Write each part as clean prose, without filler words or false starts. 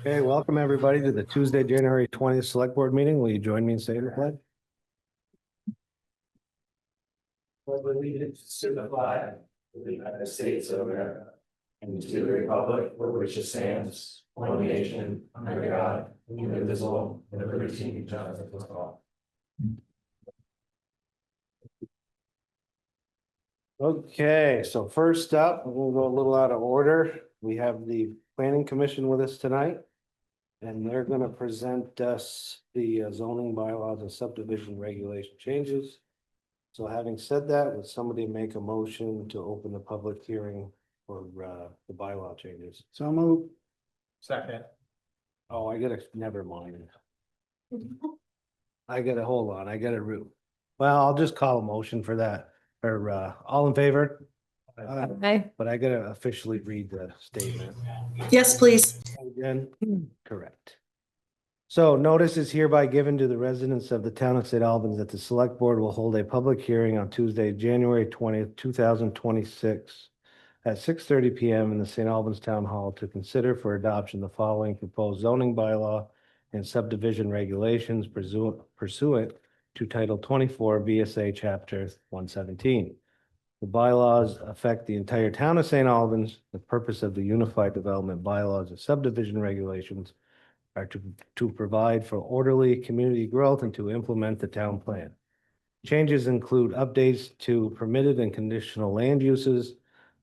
Okay, welcome everybody to the Tuesday, January 20th Select Board meeting. Will you join me in saying the pledge? Pledge allegiance to the flag of the United States of America and to the republic for which it stands, one nation, under God, indivisible, with liberty and justice for all. Okay, so first up, we'll go a little out of order. We have the Planning Commission with us tonight. And they're gonna present us the zoning bylaws and subdivision regulation changes. So having said that, would somebody make a motion to open the public hearing for the bylaw changes? So move. Second. Oh, I gotta, never mind. Hold on, I gotta root. Well, I'll just call a motion for that, or all in favor? Okay. But I gotta officially read the statement. Yes, please. Again, correct. So notice is hereby given to the residents of the town of St. Albans that the select board will hold a public hearing on Tuesday, January 20th, 2026 at 6:30 PM in the St. Albans Town Hall to consider for adoption the following proposed zoning bylaw and subdivision regulations pursuant to Title 24 VSA Chapter 117. The bylaws affect the entire town of St. Albans. The purpose of the Unified Development Bylaws and subdivision regulations are to provide for orderly community growth and to implement the town plan. Changes include updates to permitted and conditional land uses,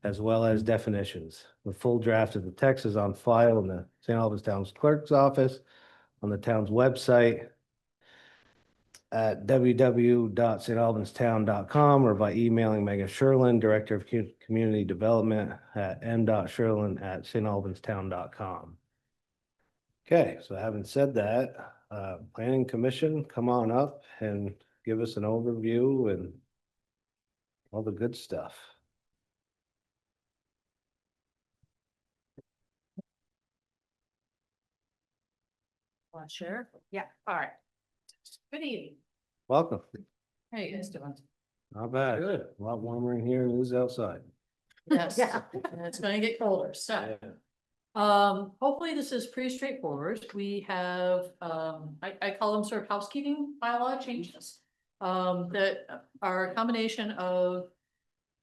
as well as definitions. The full draft of the text is on file in the St. Albans Town's Clerk's office, on the town's website at www.stalbanstown.com or by emailing Megan Sherlin, Director of Community Development at m.sherlin@stalbanstown.com. Okay, so having said that, Planning Commission, come on up and give us an overview and all the good stuff. Want to share? Yeah, all right. Good evening. Welcome. How you guys doing? Not bad. Good. A lot warmer in here than it is outside. Yes, Yeah. and it's gonna get colder, so, Yeah. hopefully this is pretty straightforward. We have, I call them sort of housekeeping bylaw changes. That are a combination of,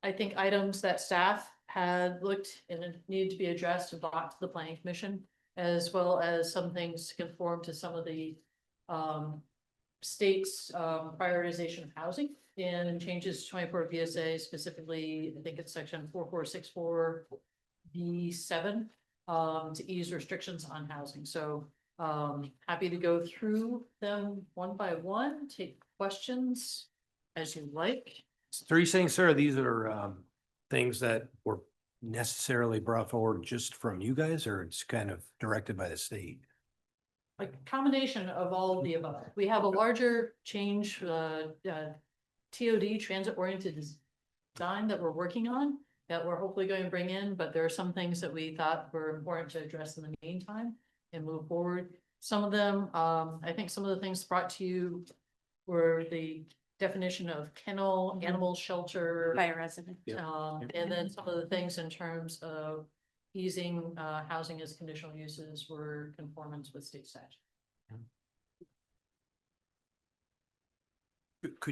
I think, items that staff had looked and it needed to be addressed and brought to the planning commission, as well as some things to conform to some of the, state's prioritization of housing and changes to 24 VSA, specifically, I think it's section 4464 B7, to ease restrictions on housing. So happy to go through them one by one, take questions as you like. So are you saying, sir, these are things that were necessarily brought forward just from you guys, or it's kind of directed by the state? A combination of all of the above. We have a larger change, TOD, transit oriented design, that we're working on, that we're hopefully going to bring in, but there are some things that we thought were important to address in the meantime and move forward. Some of them, I think some of the things brought to you were the definition of kennel, animal shelter. By a resident. And then some of the things in terms of easing housing as conditional uses were conformance with state statute.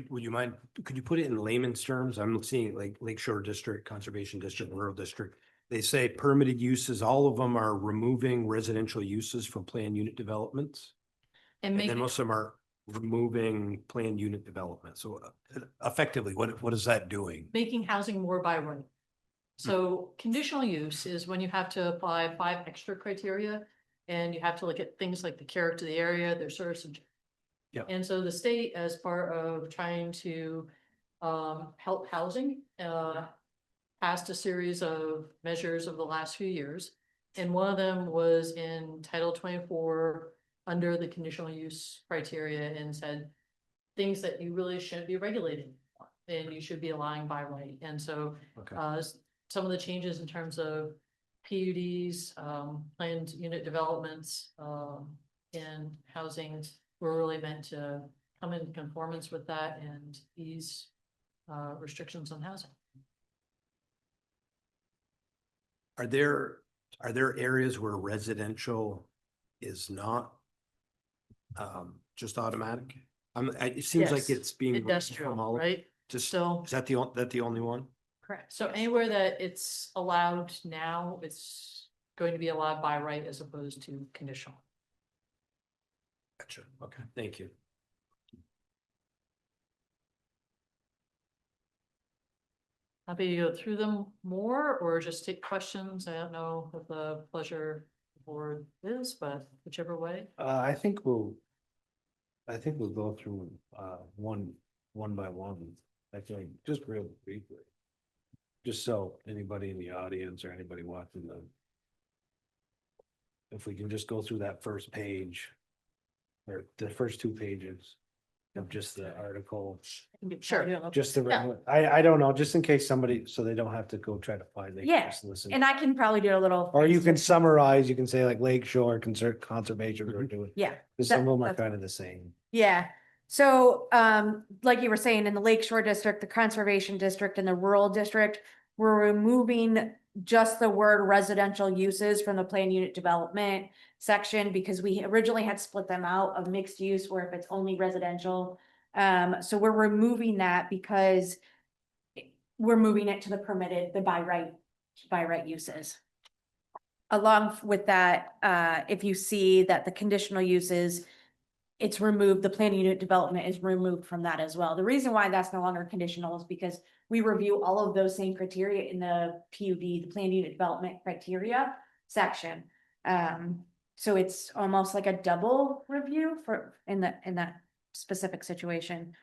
Would you mind, could you put it in layman's terms? I'm seeing like Lakeshore District, Conservation District, Rural District. They say permitted uses, all of them are removing residential uses from planned unit developments. And And make then most of them are removing planned unit development. So effectively, what is that doing? making housing more by right. So conditional use is when you have to apply 5 extra criteria and you have to look at things like the character of the area, their sort of subject. Yep. And so the state, as part of trying to help housing, passed a series of measures over the last few years. And one of them was in Title 24 under the conditional use criteria and said things that you really shouldn't be regulating and you should be allowing by right. And so Okay. some of the changes in terms of PUDs, planned unit developments, and housing were really meant to come in conformance with that and ease restrictions on housing. Are there areas where residential is not just automatic? It seems like Yes, it's being. removed industrial, from all- right? Just, So, is that the only one? correct. So anywhere that it's allowed now, it's going to be allowed by right as opposed to conditional. Gotcha. Okay, thank you. Happy to go through them more or just take questions. I don't know what the pleasure of the board is, but whichever way. I think we'll go through, one by one, I think, just real briefly. Just so anybody in the audience or anybody watching the. If we can just go through that first page. Or the first two pages of just the article, Sure. just the, Yeah. I don't know, just in case somebody, so they don't have to go try to find, they can Yeah, just listen. And I can probably do a little. Or you can summarize, you can say like Lake Shore Conservation we're doing, Yeah, because some of them are That- kind of the same. yeah. So, like you were saying, in the Lakeshore District, the Conservation District and the Rural District, we're removing just the word residential uses from the plan unit development section because we originally had split them out of mixed use where if it's only residential. So we're removing that because we're moving it to the permitted, the by right uses. Along with that, if you see that the conditional uses, it's removed, the plan unit development is removed from that as well. The reason why that's no longer conditional is because we review all of those same criteria in the PUD, the plan unit development criteria section. So it's almost like a double review for in that specific situation.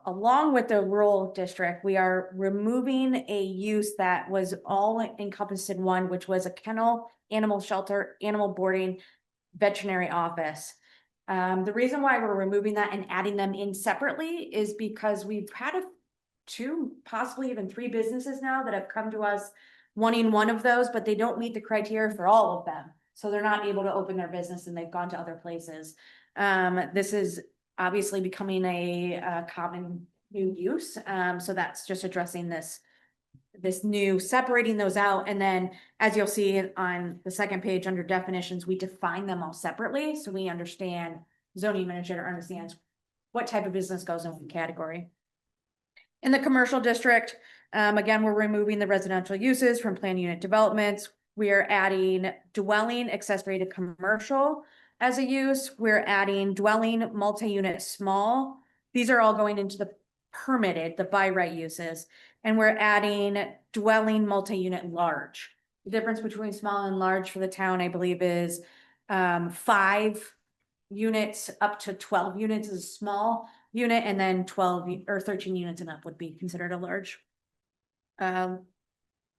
Along with the rural district, we are removing a use that was all encompassed in one, which was a kennel, animal shelter, animal boarding, veterinary office. The reason why we're removing that and adding them in separately is because we've had two, possibly even three businesses now that have come to us wanting one of those, but they don't meet the criteria for all of them. So they're not able to open their business and they've gone to other places. This is obviously becoming a common new use. So that's just addressing this new, separating those out. And then as you'll see on the second page under definitions, we define them all separately. So we understand, zoning administrator understands what type of business goes in what category. In the commercial district, again, we're removing the residential uses from plan unit developments. We are adding dwelling accessory to commercial as a use. We're adding dwelling multi-unit small. These are all going into the permitted, the by right uses. And we're adding dwelling multi-unit large. The difference between small and large for the town, I believe, is 5 units up to 12 units is a small unit, and then 12 or 13 units and up would be considered a large.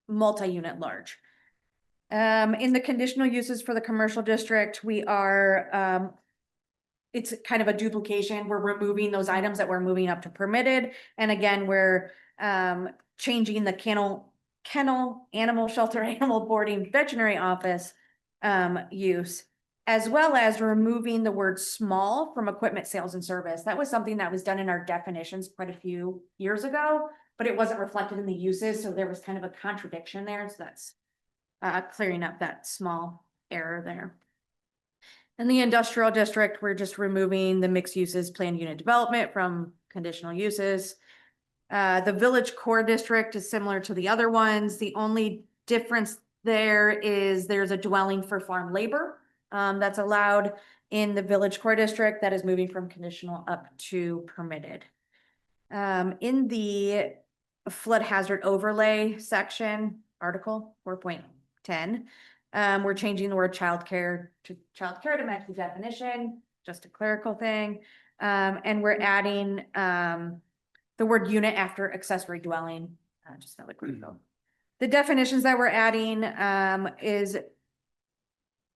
Multi-unit large. In the conditional uses for the commercial district, we are it's kind of a duplication. We're removing those items that we're moving up to permitted. And again, we're changing the kennel, animal shelter, animal boarding, veterinary office use, as well as removing the word small from equipment sales and service. That was something that was done in our definitions quite a few years ago, but it wasn't reflected in the uses. So there was kind of a contradiction there. So that's clearing up that small error there. In the industrial district, we're just removing the mixed uses planned unit development from conditional uses. The village core district is similar to the other ones. The only difference there is there's a dwelling for farm labor that's allowed in the village core district that is moving from conditional up to permitted. In the flood hazard overlay section, article 4.10, we're changing the word childcare to match the definition, just a clerical thing. And we're adding the word unit after accessory dwelling, just another quick note. The definitions that we're adding is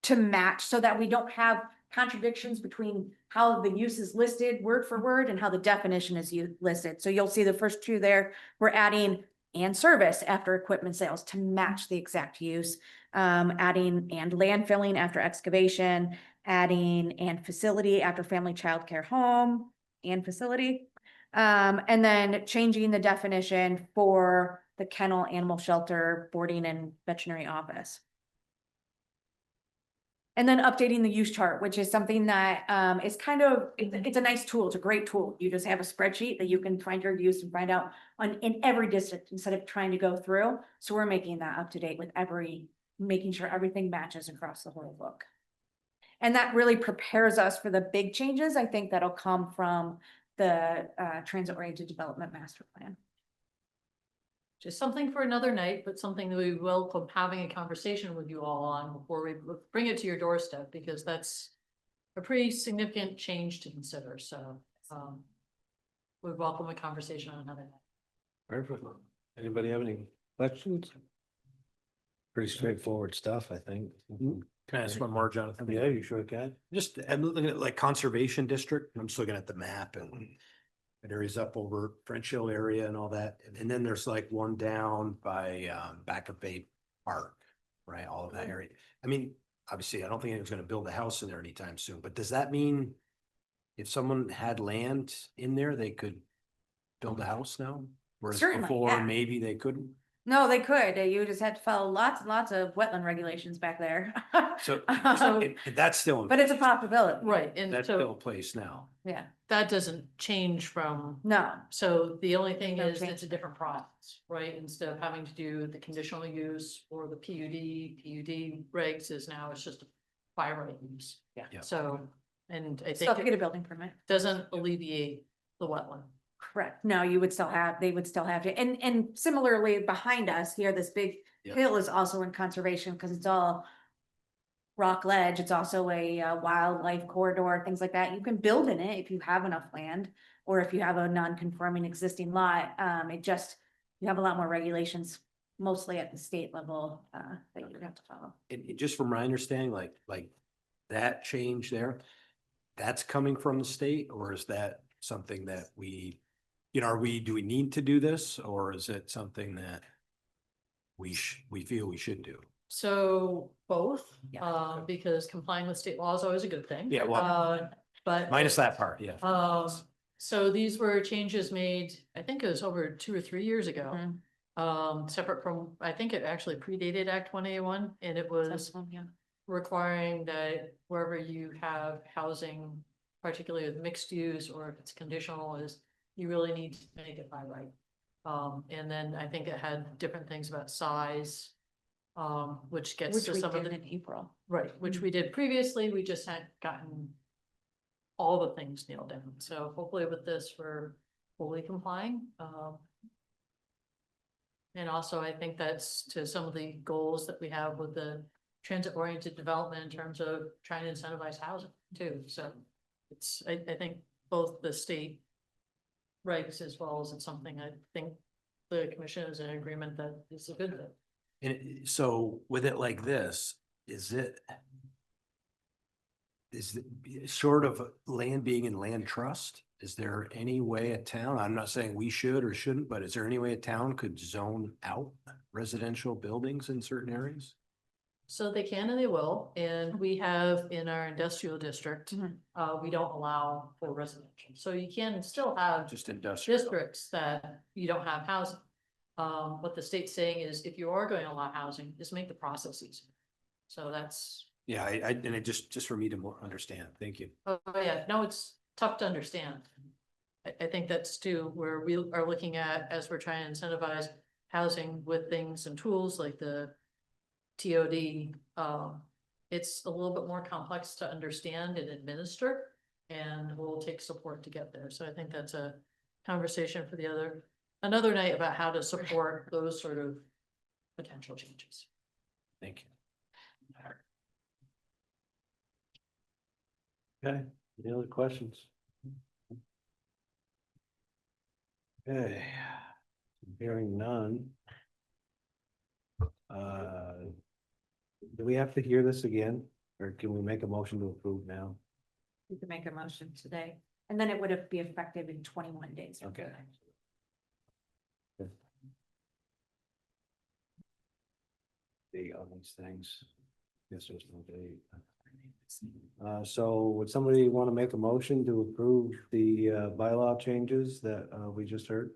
to match so that we don't have contradictions between how the use is listed word for word and how the definition is listed. So you'll see the first two there, we're adding and service after equipment sales to match the exact use, adding and landfilling after excavation, adding and facility after family childcare home and facility, and then changing the definition for the kennel, animal shelter, boarding and veterinary office. And then updating the use chart, which is something that is kind of, it's a nice tool. It's a great tool. You just have a spreadsheet that you can find your use and find out in every district instead of trying to go through. So we're making that up to date with making sure everything matches across the whole book. And that really prepares us for the big changes, I think, that'll come from the transit-oriented development master plan. Just something for another night, but something that we welcome having a conversation with you all on before we bring it to your doorstep, because that's a pretty significant change to consider, so, we welcome a conversation on another night. Perfect. Anybody have any questions? Pretty straightforward stuff, I think. Can I ask one more, Jonathan? Yeah, you sure can. Just, I'm looking at like conservation district, I'm just looking at the map and it areas up over French Hill area and all that. And then there's like one down by Back of Bay Park, right? All of that area. I mean, obviously, I don't think anyone's gonna build a house in there anytime soon, but does that mean if someone had land in there, they could build a house now? Whereas Certainly, before, yeah. maybe they couldn't? No, they could. You just had to follow lots and lots of wetland regulations back there. So So- that's still, But it's a possibility. Right, and that's still in so place now. Yeah, that doesn't change from, no, so the only thing No is change. it's a different process, right? Instead of having to do the conditional use or the PUD regs is now it's just a by right use. Yeah. Yeah. So, and I still have to think get it a building permit. doesn't alleviate the wetland. Correct. No, you would still have, they would still have to, and similarly behind us here, this big Yeah. hill is also in conservation because it's all rock ledge. It's also a wildlife corridor, things like that. You can build in it if you have enough land or if you have a non-conforming existing lot. You have a lot more regulations, mostly at the state level, that you would have to follow. And just from my understanding, like that change there, that's coming from the state, or is that something that we, do we need to do this, or is it something that we feel we should do? So both, Yeah. because complying with state law is always a good thing. Yeah, well, But. Minus that part, yeah. So these were changes made, I think it was over 2 or 3 years ago. Mhm. Separate from, I think it actually predated Act 181, and it was Yeah. requiring that wherever you have housing, particularly with mixed use, or if it's conditional, is you really need to make it by right. And then I think it had different things about size, which gets Which to we some of did the, in April. right, which we did previously, we just hadn't gotten all the things nailed down. So hopefully with this, we're fully complying. And also, I think that's to some of the goals that we have with the transit-oriented development in terms of trying to incentivize housing too. So it's, I think both the state regs as well as it's something I think the commission is in agreement that is a good thing. And so with it like this, is it short of land being in land trust? Is there any way a town, I'm not saying we should or shouldn't, but is there any way a town could zone out residential buildings in certain areas? So they can and they will, and we have in our industrial district, Mhm. we don't allow for residential. So you can still have Just industrial? districts that you don't have housing. What the state's saying is if you are going to allow housing, just make the process easier. So that's, Yeah, and it just for me to more understand. Thank you. oh yeah, no, it's tough to understand. I think that's too, where we are looking at, as we're trying to incentivize housing with things and tools like the TOD, it's a little bit more complex to understand and administer, and we'll take support to get there. So I think that's a conversation for another night about how to support those sort of potential changes. Thank you. Okay, any other questions? Okay, hearing none. Do we have to hear this again, or can we make a motion to approve now? You can make a motion today, and then it would be effective in 21 days. from Okay. today. Date on these things. Yes, there's no date. So would somebody want to make a motion to approve the bylaw changes that we just heard?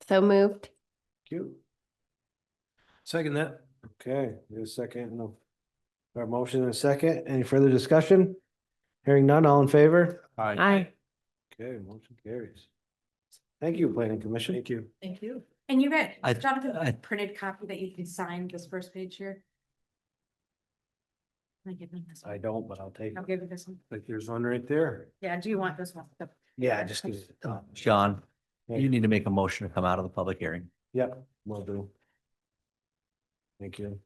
So moved. Cute. Second that. Okay, there's a second, no, Our motion and a second. Any further discussion? Hearing none, all in favor? Aye. Okay, motion carries. Thank you, planning commission. Thank you. Thank you. And you got, I- Jonathan, I- a printed copy that you can sign this first page here? Let me give him this I one. don't, but I'll take I'll it. give you this one. Like there's one right there. Yeah, do you want this one? Yeah, just give it the top. John, Hey. you need to make a motion to come out of the public hearing. Yep, will do. Thank you.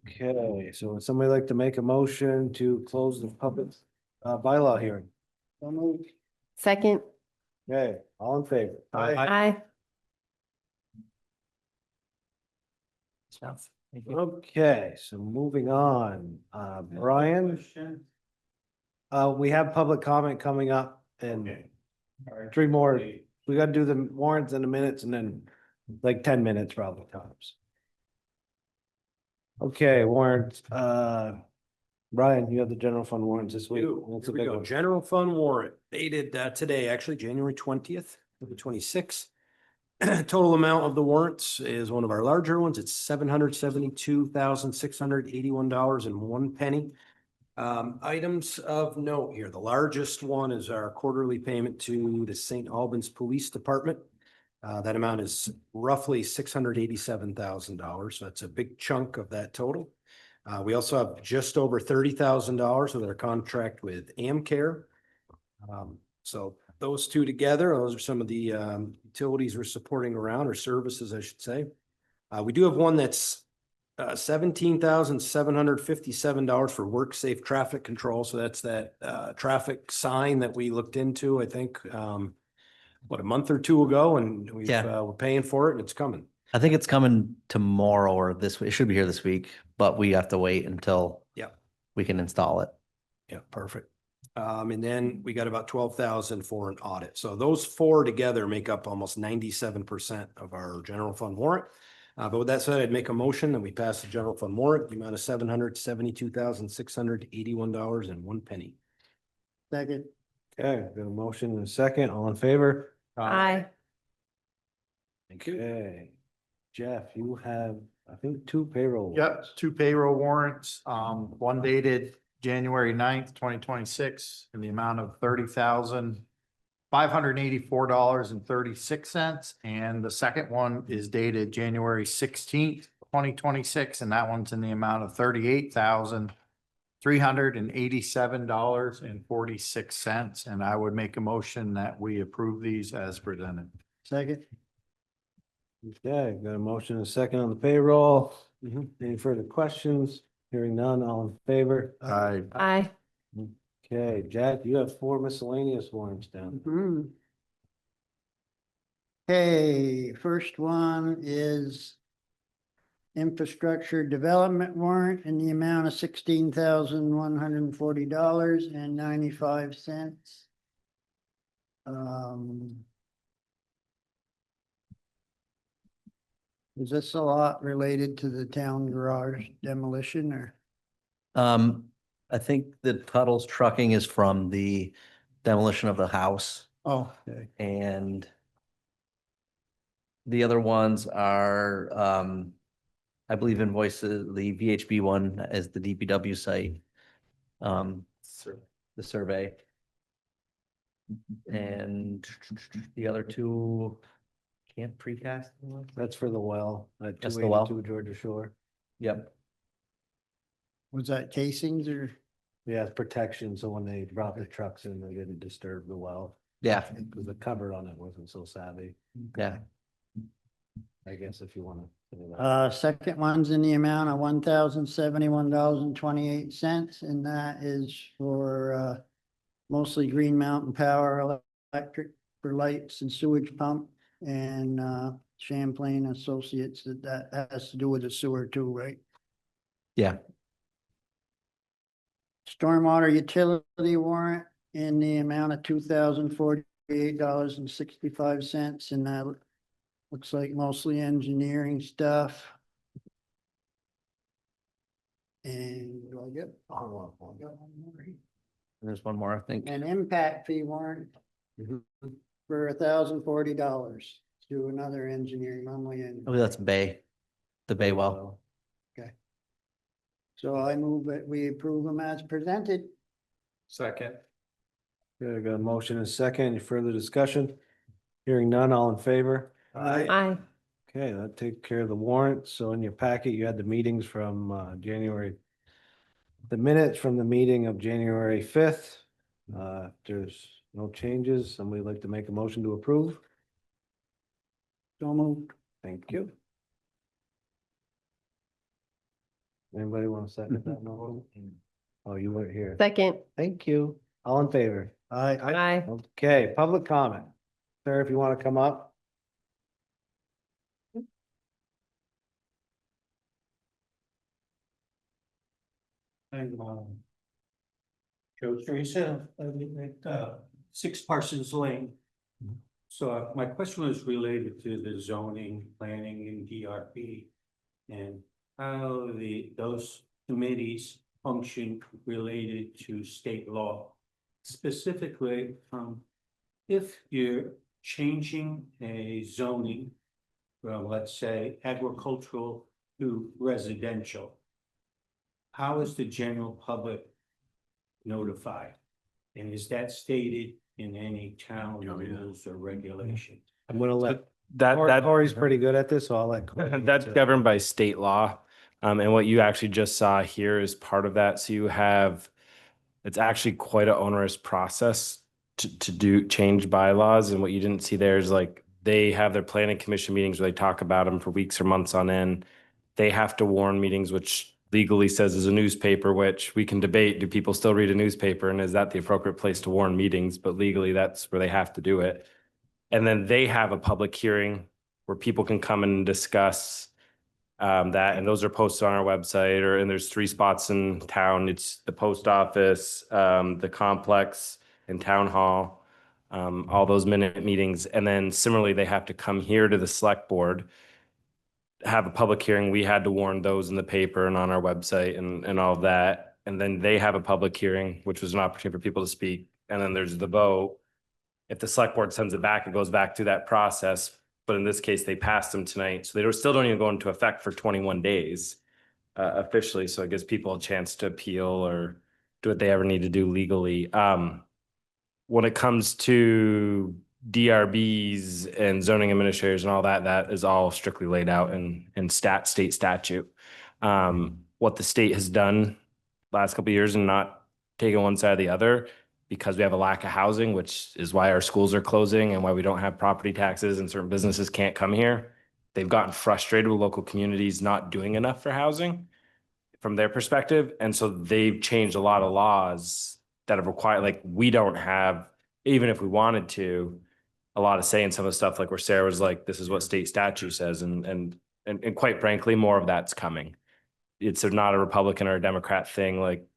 Okay, so would somebody like to make a motion to close the public bylaw hearing? Second, Okay, all in favor? aye. Thank you. Okay, so moving on, Brian, we have public comment coming up and three more. We gotta do the warrants in the minutes and then like 10 minutes probably tops. Okay, warrants, Brian, you have the general fund warrants this week. That's a Here we big go. one. General fund warrant dated today, actually, January 20th, the 26th. Total amount of the warrants is one of our larger ones. It's $772,681.01. Items of note here. The largest one is our quarterly payment to the St. Albans Police Department. That amount is roughly $687,000. So that's a big chunk of that total. We also have just over $30,000 with our contract with Amcare. So those two together, those are some of the utilities we're supporting around, or services, I should say. We do have one that's $17,757 for work safe traffic control. So that's that traffic sign that we looked into, I think, a month or two ago, and we're paying for it and it's coming. I think it's coming tomorrow or this week. It should be here this week, but we have to wait until we can install it. Yeah, perfect. And then we got about 12,000 for an audit. So those four together make up almost 97% of our general fund warrant. But with that said, I'd make a motion that we pass the general fund warrant, the amount of $772,681.01. Second, Okay, got a motion and a second, all in favor? aye. Thank you. Okay, Jeff, you have, I think, two payroll. Yep, two payroll warrants, one dated January 9th, 2026, in the amount of $30,584.36. And the second one is dated January 16th, 2026, and that one's in the amount of $38,387.46. And I would make a motion that we approve these as presented. Second, Okay, got a motion and a second on the payroll. Any further questions? Hearing none, all in favor? aye. Okay, Jack, you have four miscellaneous warrants down. Mhm. Okay, first one is infrastructure development warrant in the amount of $16,140.95. Is this a lot related to the town garage demolition or? I think the Tuttle's trucking is from the demolition of the house, Oh, okay. and the other ones are, I believe invoices, the VHB one is the DPW site. The survey. And the other two can't precast. That's for the well at That's the well. 282 Georgia Shore. Yep. Was that casings or? Yeah, it's protection, so when they brought the trucks in, they didn't disturb the well. Yeah, Because the cover on it wasn't so savvy, yeah. I guess, if you wanna. say that. Second one's in the amount of $1,071.28, and that is for mostly Green Mountain Power Electric for lights and sewage pump, and Champlain Associates, that has to do with the sewer too, right? Yeah. Stormwater utility warrant in the amount of $2,048.65, and that looks like mostly engineering stuff. And do I get? I got one more here. There's one more, I think. An impact fee warrant Mhm. for $1,040 to another engineering, Lumley Oh, that's Bay, the Bay well. So I move that we approve them as presented. Second. Okay, I got a motion and a second. Any further discussion? Hearing none, all in favor? Aye. Okay, that takes care of the warrant. So in your packet, you had the meetings from the minutes from the meeting of January 5th. If there's no changes, somebody like to make a motion to approve? So moved. Thank you. Anybody want to second that motion? Oh, you weren't here. Second. Thank you. All in favor? Aye. Okay, public comment. Sir, if you want to come up. I'm Joe Teresa, I live at 6 Parsons Lane. So my question was related to the zoning, planning and DRB. And how those committees function related to state law. Specifically, if you're changing a zoning from, let's say, agricultural to residential, how is the general public notified? And is that stated in any town rules or regulations? I'm gonna let, That Corey's pretty good at this, so I'll let. Corey that's answer. governed by state law. And what you actually just saw here is part of that. So you have, it's actually quite an onerous process to do change bylaws. And what you didn't see there is like, they have their planning commission meetings where they talk about them for weeks or months on end. They have to warn meetings, which legally says is a newspaper, which we can debate. Do people still read a newspaper? And is that the appropriate place to warn meetings? But legally, that's where they have to do it. And then they have a public hearing where people can come and discuss that, and those are posted on our website, and there's 3 spots in town. It's the post office, the complex, and town hall, all those minute meetings. And then similarly, they have to come here to the select board, have a public hearing. We had to warn those in the paper and on our website and all of that. And then they have a public hearing, which was an opportunity for people to speak. And then there's the vote. If the select board sends it back, it goes back through that process. But in this case, they passed them tonight. So they still don't even go into effect for 21 days officially. So it gives people a chance to appeal or do what they ever need to do legally. When it comes to DRBs and zoning administrators and all that, that is all strictly laid out in state statute. What the state has done last couple of years and not taking one side or the other, because we have a lack of housing, which is why our schools are closing and why we don't have property taxes and certain businesses can't come here. They've gotten frustrated with local communities not doing enough for housing from their perspective. And so they've changed a lot of laws that have required, like we don't have, even if we wanted to, a lot of say in some of the stuff, like where Sarah was like, this is what state statute says. And quite frankly, more of that's coming. It's not a Republican or a Democrat thing. Like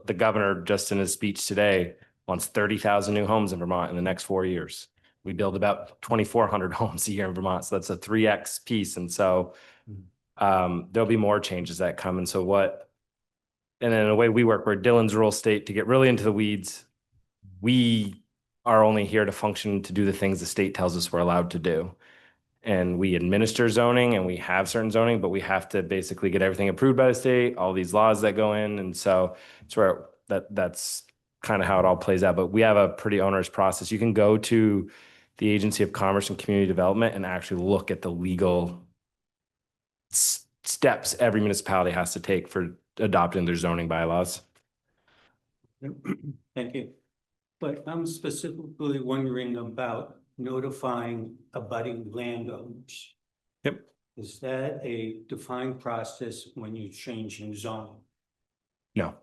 the governor just in his speech today wants 30,000 new homes in Vermont in the next 4 years. We build about 2,400 homes a year in Vermont. So that's a 3x piece. And so there'll be more changes that come. And so and in a way we work, where Dylan's rural state, to get really into the weeds, we are only here to function, to do the things the state tells us we're allowed to do. And we administer zoning and we have certain zoning, but we have to basically get everything approved by the state, all these laws that go in. And so it's where that's kind of how it all plays out. But we have a pretty onerous process. You can go to the Agency of Commerce and Community Development and actually look at the legal steps every municipality has to take for adopting their zoning bylaws. Thank you. But I'm specifically wondering about notifying abutting landowners. Yep. Is that a defined process when you're changing zoning? No.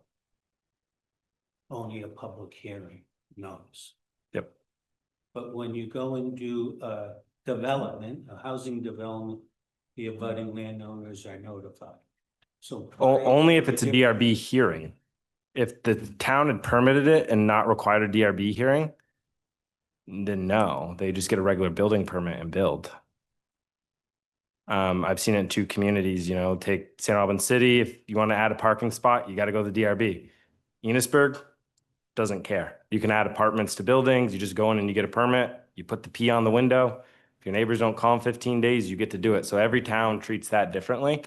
Only a public hearing notice. Yep. But when you go and do a development, a housing development, the abutting landowners are notified. So Only if it's a DRB hearing. If the town had permitted it and not required a DRB hearing, then no, they just get a regular building permit and build. I've seen it in 2 communities, take St. Albans City. If you want to add a parking spot, you got to go to the DRB. Enosburg doesn't care. You can add apartments to buildings. You just go in and you get a permit. You put the P on the window. If your neighbors don't call in 15 days, you get to do it. So every town treats that differently.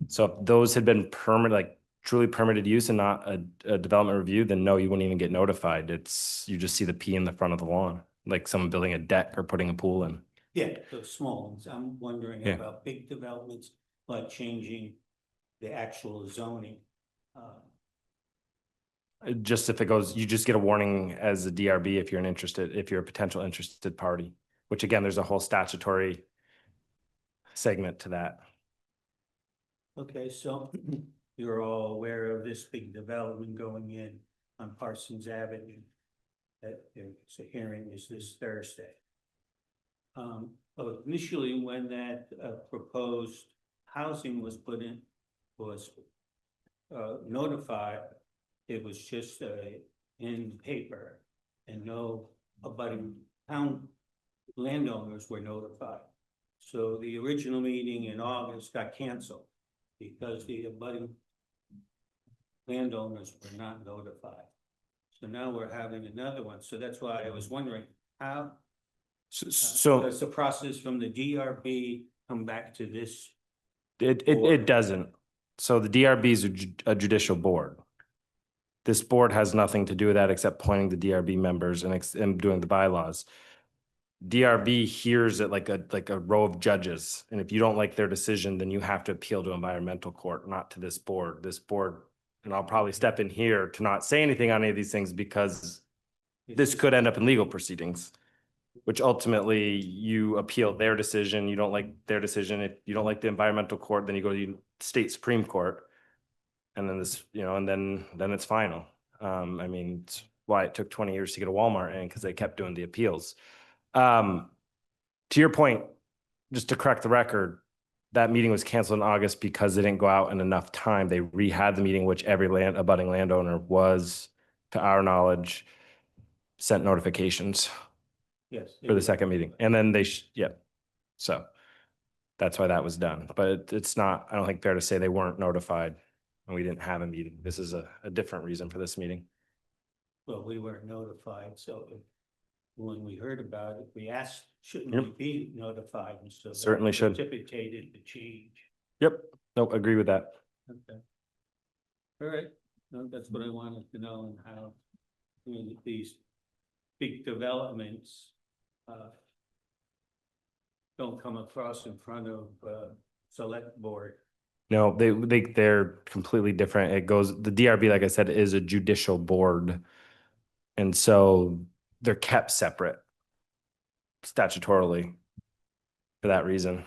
So if those had been permanent, like truly permitted use and not a development review, then no, you wouldn't even get notified. You just see the P in the front of the lawn, like someone building a deck or putting a pool in. Yeah, those small ones. I'm wondering Yeah. about big developments, like changing the actual zoning. Just if it goes, you just get a warning as a DRB if you're a potential interested party, which again, there's a whole statutory segment to that. Okay, so you're all aware of this big development going in on Parsons Avenue. That there's a hearing is this Thursday. Initially, when that proposed housing was put in, was notified, it was just in paper and no abutting town landowners were notified. So the original meeting in August got canceled because the abutting landowners were not notified. So now we're having another one. So that's why I was wondering how So does the process from the DRB come back to this? it doesn't. So the DRB is a judicial board. This board has nothing to do with that except appointing the DRB members and doing the bylaws. DRB hears it like a row of judges, and if you don't like their decision, then you have to appeal to environmental court, not to this board. This board, and I'll probably step in here to not say anything on any of these things because this could end up in legal proceedings, which ultimately you appeal their decision. You don't like their decision. If you don't like the environmental court, then you go to the state Supreme Court. And then this, and then it's final. I mean, it's why it took 20 years to get a Walmart in because they kept doing the appeals. To your point, just to correct the record, that meeting was canceled in August because they didn't go out in enough time. They re-had the meeting, which every abutting landowner was, to our knowledge, sent notifications Yes. for the second meeting. And then so that's why that was done. But it's not, I don't think fair to say they weren't notified and we didn't have a meeting. This is a different reason for this meeting. Well, we weren't notified, so when we heard about it, we asked, shouldn't Yep. we be notified? And so that Certainly should. precipitated the change. Yep. Nope, agree with that. Okay. All right, no, that's what I wanted to know and how, these big developments don't come across in front of select board. No, they're completely different. The DRB, like I said, is a judicial board. And so they're kept separate statutorily for that reason.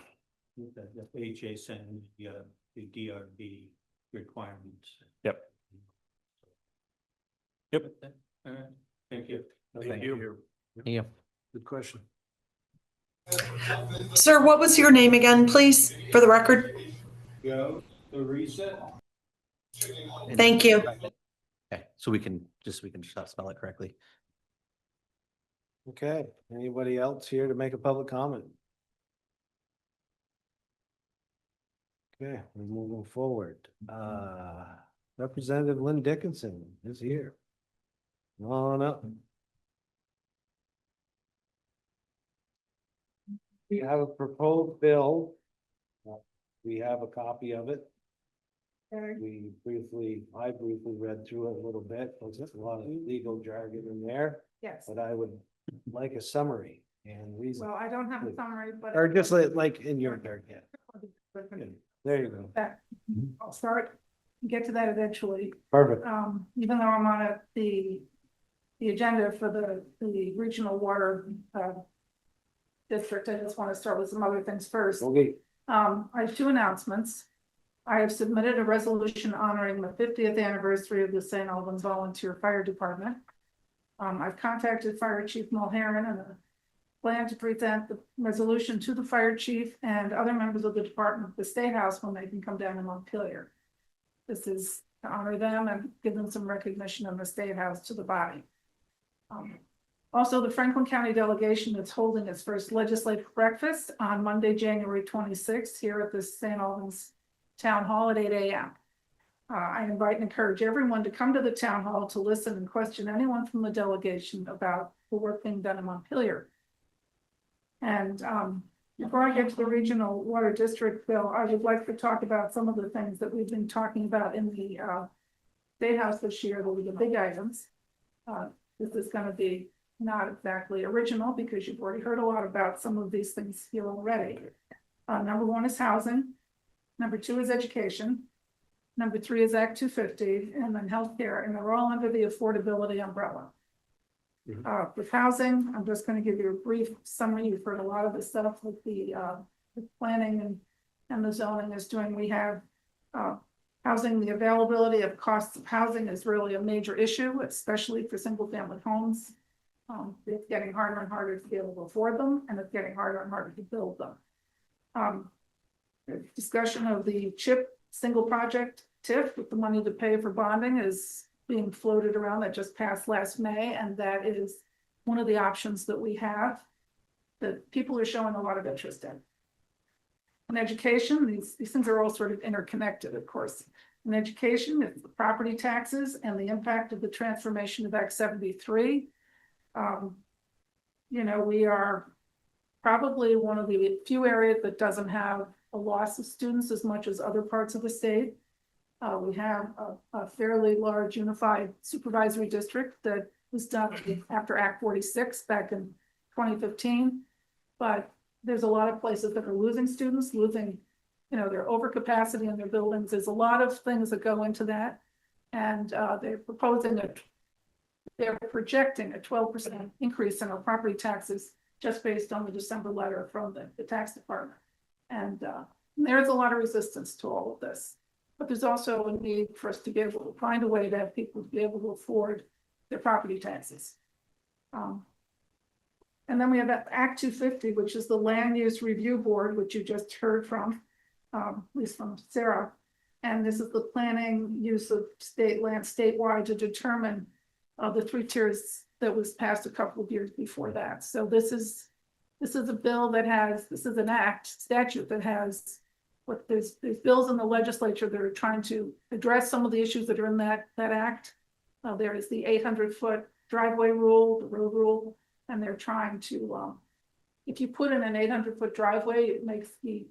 The AJ sent the DRB requirements. Yep. Yep. All right, thank you. Thank you. Yeah. Good question. Sir, what was your name again, please, for the record? Go, Teresa. Thank you. Okay, so we can spell it correctly. Okay, anybody else here to make a public comment? Okay, we're moving forward. Representative Lynn Dickinson is here. Come on up. We have a proposed bill. We have a copy of it. I briefly read through it a little bit. There's a lot of legal jargon in there, Yes, but I would like a summary and reason. well, I don't have a summary, but. Or just like in your jargon. There you go. I'll start, get to that eventually. Perfect. Even though I'm on the agenda for the regional water district, I just want to start with some other things first. Okay. I have two announcements. I have submitted a resolution honoring the 50th anniversary of the St. Albans Volunteer Fire Department. I've contacted Fire Chief Mulheron and plan to present the resolution to the fire chief and other members of the department at the State House when they can come down to Montpelier. This is to honor them and give them some recognition in the State House to the body. Also, the Franklin County delegation is holding its first legislative breakfast on Monday, January 26th here at the St. Albans Town Hall at 8 a.m. I invite and encourage everyone to come to the town hall to listen and question anyone from the delegation about the work being done in Montpelier. And Before I get to the regional water district bill, I would like to talk about some of the things that we've been talking about in the State House this year, that were the big items. This is gonna be not exactly original because you've already heard a lot about some of these things here already. Number one is housing. Number two is education. Number three is Act 250, and then healthcare, and they're all under the affordability umbrella. With housing, I'm just gonna give you a brief summary. You've heard a lot of the stuff with the planning and the zoning is doing. We have housing, the availability of costs of housing is really a major issue, especially for single family homes. It's getting harder and harder to be able to afford them, and it's getting harder and harder to build them. The discussion of the CHIP single project TIF with the money to pay for bonding is being floated around. That just passed last May, and that is one of the options that we have that people are showing a lot of interest in. In education, these things are all sort of interconnected, of course. In education, it's the property taxes and the impact of the transformation of Act 73. You know, we are probably one of the few areas that doesn't have a loss of students as much as other parts of the state. We have a fairly large unified supervisory district that was done after Act 46 back in 2015. But there's a lot of places that are losing students, losing, you know, their overcapacity in their buildings. There's a lot of things that go into that. And they're projecting a 12% increase in our property taxes just based on the December letter from the tax department. And there's a lot of resistance to all of this. But there's also a need for us to be able to find a way to have people be able to afford their property taxes. And then we have Act 250, which is the Land Use Review Board, which you just heard from, at least from Sarah. And this is the planning use of state land statewide to determine the 3 tiers that was passed a couple of years before that. So this is a bill that has, this is an statute that has, there's bills in the legislature that are trying to address some of the issues that are in that act. There is the 800-foot driveway rule, the road rule, and they're trying to, if you put in an 800-foot driveway, it makes the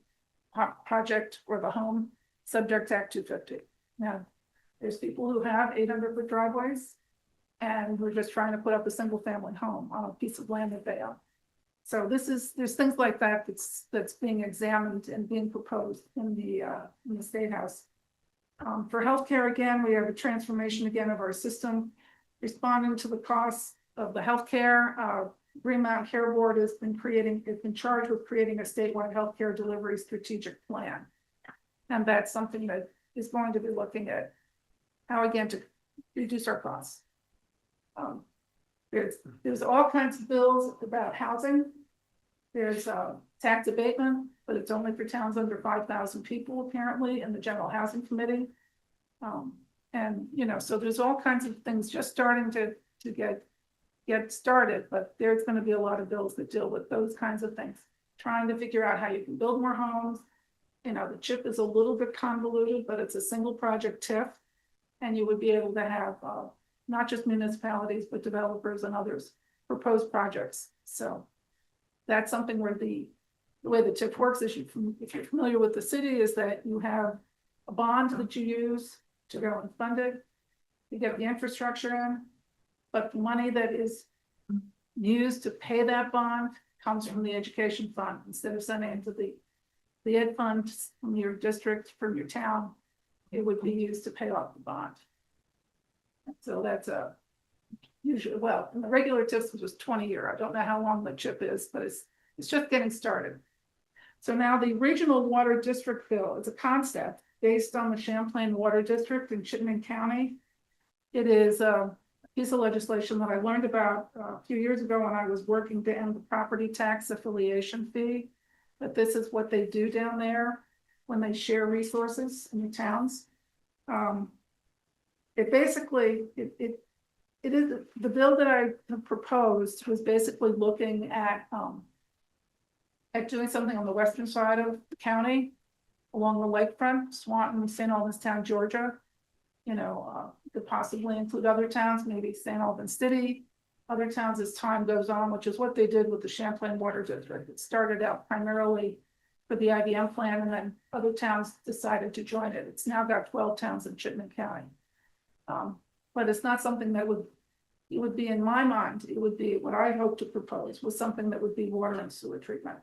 project or the home subject to Act 250. Now, there's people who have 800-foot driveways, and we're just trying to put up a single family home on a piece of land that they own. So there's things like that that's being examined and being proposed in the State House. For healthcare, again, we have a transformation again of our system, responding to the costs of the healthcare. Green Mountain Care Board has been charged with creating a statewide healthcare delivery strategic plan. And that's something that is going to be looking at how, again, to reduce our costs. There's all kinds of bills about housing. There's tax abatement, but it's only for towns under 5,000 people, apparently, in the General Housing Committee. And, you know, so there's all kinds of things just starting to get started, but there's going to be a lot of bills that deal with those kinds of things, trying to figure out how you can build more homes. You know, the CHIP is a little bit convoluted, but it's a single project TIF, and you would be able to have not just municipalities, but developers and others propose projects. So that's something where the way the TIF works is, if you're familiar with the city, is that you have a bond that you use to go and fund it. You get the infrastructure in, but the money that is used to pay that bond comes from the education fund. Instead of sending it to the ed fund from your district, from your town, it would be used to pay off the bond. So that's usually, well, in the regular TIFs, which was 20-year. I don't know how long the CHIP is, but it's just getting started. So now the regional water district bill is a concept based on the Champlain Water District in Chittenden County. It is a piece of legislation that I learned about a few years ago when I was working to end the property tax affiliation fee. But this is what they do down there when they share resources in the towns. It basically, it is, the bill that I proposed was basically looking at doing something on the western side of the county, along the lakefront, Swanton, St. Albans Town, Georgia. You know, could possibly include other towns, maybe St. Albans City, other towns as time goes on, which is what they did with the Champlain Water District. It started out primarily for the IBM plan, and then other towns decided to join it. It's now got 12 towns in Chittenden County. But it's not something that it would be in my mind, it would be what I hope to propose was something that would be water and sewer treatment.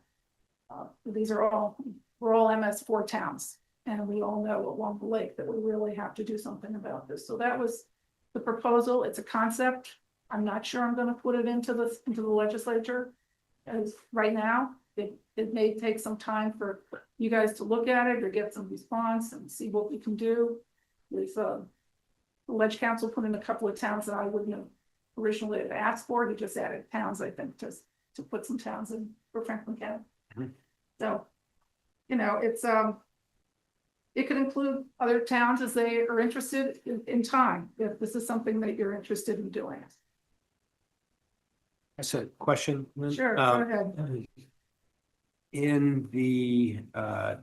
We're all MS4 towns, and we all know along the lake that we really have to do something about this. So that was the proposal. It's a concept. I'm not sure I'm gonna put it into the legislature as right now. It may take some time for you guys to look at it or get some response and see what we can do. With the Ledge Council put in a couple of towns that I wouldn't have originally have asked for. He just added towns, I think, just to put some towns in for Franklin County. So, you know, it's it could include other towns as they are interested in time, if this is something that you're interested in doing. That's a question. Lynn. Sure, go ahead. In the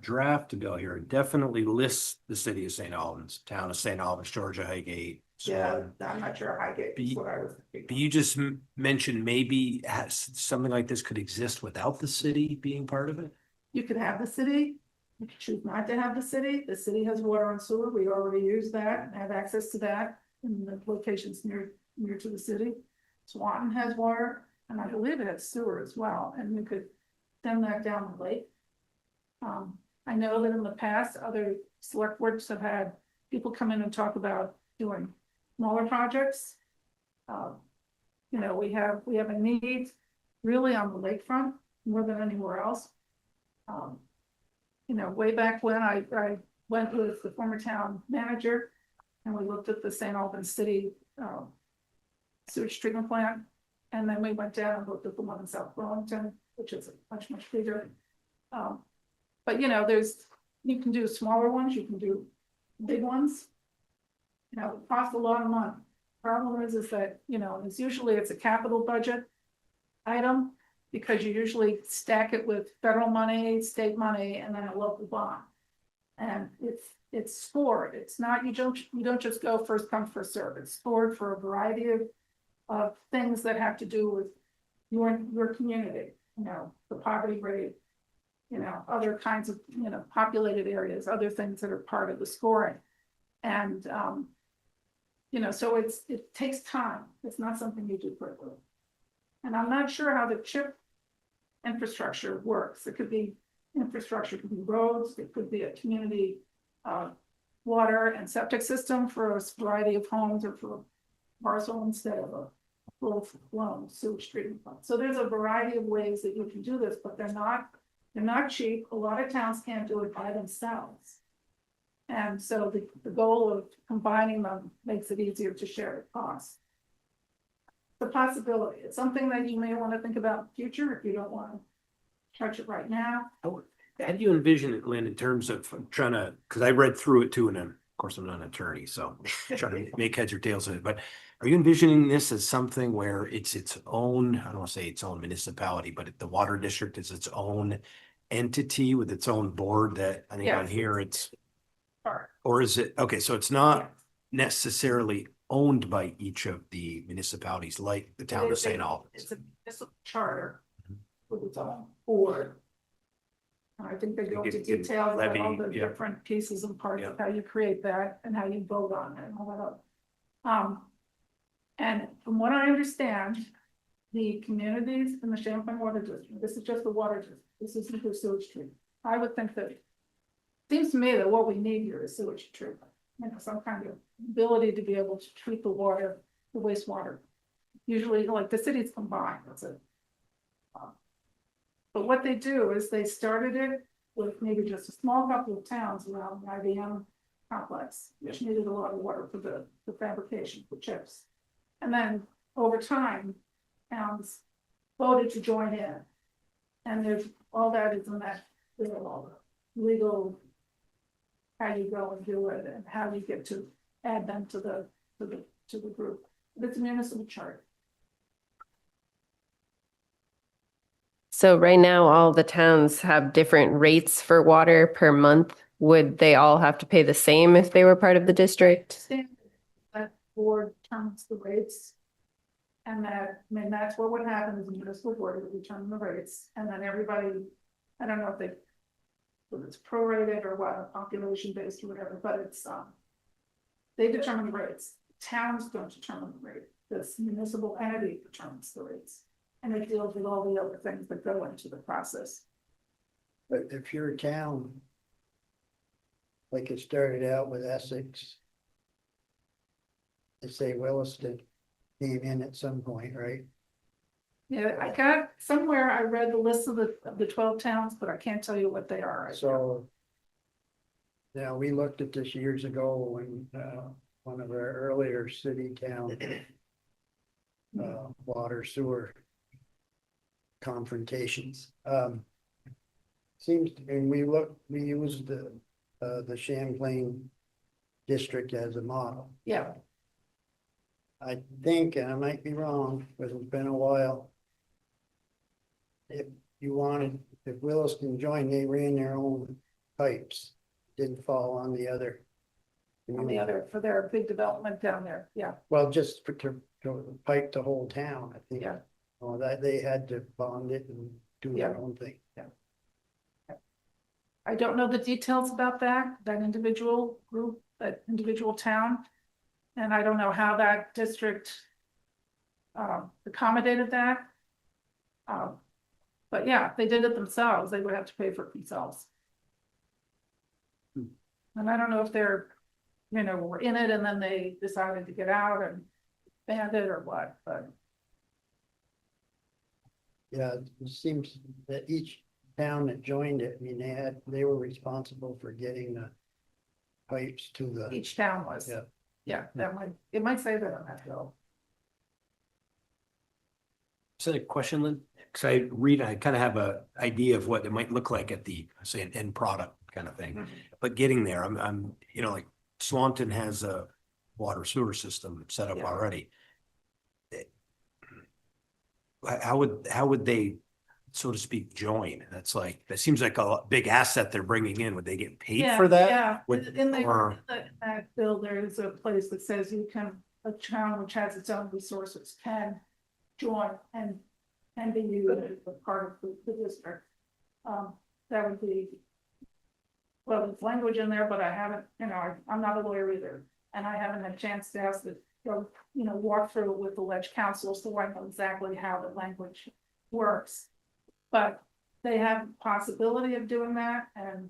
draft bill here, it definitely lists the city of St. Albans, town of St. Albans, Georgia, Highgate. So Yeah, I'm not sure Highgate is what I was thinking. But you just mentioned maybe something like this could exist without the city being part of it? You could have the city, you could choose not to have the city. The city has water and sewer. We already use that and have access to that in the locations near to the city. Swanton has water, and I believe it has sewer as well, and you could send that down the lake. I know that in the past, other select boards have had people come in and talk about doing smaller projects. You know, we have a need really on the lakefront more than anywhere else. You know, way back when I went with the former town manager and we looked at the St. Albans City sewage treatment plant. And then we went down and looked at the one in South Burlington, which is much bigger. But you know, you can do smaller ones, you can do big ones. You know, it costs a lot of money. Problem is that, you know, it's a capital budget item because you usually stack it with federal money, state money, and then a local bond. And it's scored. It's not, you don't just go first come, first serve. It's scored for a variety of things that have to do with your community, you know, the poverty rate, you know, other kinds of, you know, populated areas, other things that are part of the scoring. And, you know, so it takes time. It's not something you do quickly. And I'm not sure how the CHIP infrastructure works. It could be infrastructure, it could be roads, it could be a community water and septic system for a variety of homes or for a parcel instead of a full-blown sewage treatment plant. So there's a variety of ways that you can do this, but they're not cheap. A lot of towns can't do it by themselves. And so the goal of combining them makes it easier to share the cost. The possibility, it's something that you may want to think about in the future if you don't want to touch it right now. How do you envision it, Lynn, in terms of trying to, because I read through it too, and then, of course, I'm not an attorney, so I'm trying to make heads or tails of it, but are you envisioning this as something where it's its own, I don't want to say its own municipality, but the water district is its own entity with its own board that I think on here it's, or is it, okay, so it's not necessarily owned by each of the municipalities like the town of St. Albans? It's a charter with its own board. And I think they go into details about all the different pieces and parts of how you create that and how you vote on it and all that. And from what I understand, the communities in the Champlain Water District, this is just the water district, this isn't the sewage treatment. I would think that, seems to me that what we need here is sewage treatment. You know, some kind of ability to be able to treat the water, the wastewater. Usually, like the cities combined, that's it. But what they do is they started it with maybe just a small couple of towns around the IBM complex, which needed a lot of water for the fabrication for chips. And then over time, towns voted to join in. And there's all that is in that legal, how you go and do it and how you get to add them to the group. But it's a municipal charter. So right now, all the towns have different rates for water per month. Would they all have to pay the same if they were part of the district? That board determines the rates. And that, I mean, that's what would happen is the municipal board would determine the rates, and then everybody, I don't know if they, whether it's prorated or what, population based or whatever, but it's, they determine the rates. Towns don't determine the rate. This municipal entity determines the rates. And it deals with all the other things that go into the process. But if you're a town, like it started out with Essex, they say Williston came in at some point, right? Yeah, I got, somewhere I read the list of the 12 towns, but I can't tell you what they are. Right now. So. Yeah, we looked at this years ago when, one of our earlier city town. Water sewer. Confrontations, seems to be, we used the Champlain district as a model. Yeah, I think, and I might be wrong, because it's been a while. If Williston joined, they ran their own pipes, didn't fall on the other. on the other, for their big development down there, yeah, Well, just to pipe the whole town, I think. yeah. Oh, that they had to bond it and do their own thing. I don't know the details about that individual group, that individual town. And I don't know how that district accommodated that. But yeah, if they did it themselves, they would have to pay for it themselves. And I don't know if they're, were in it and then they decided to get out and banned it or what, but. Yeah, it seems that each town that joined it, I mean, they were responsible for getting the pipes to the. Each town was. Yeah. Yeah, it might say that on that bill. Is that a question, Lynn? Because I kind of have a idea of what it might look like at the, say, an end product kind of thing. But getting there, I'm, like Swanton has a water sewer system set up Yeah. already. How would they, so to speak, join? That seems like a big asset they're bringing in. Would they get paid for that? Yeah, Would- in or- that bill, there is a place that says a town which has its own resources can join and be used as a part of the district. That would be, well, there's language in there, but I haven't, I'm not a lawyer either. And I haven't had a chance to ask walk through it with the ledge council, so I know exactly how the language works. But they have possibility of doing that, and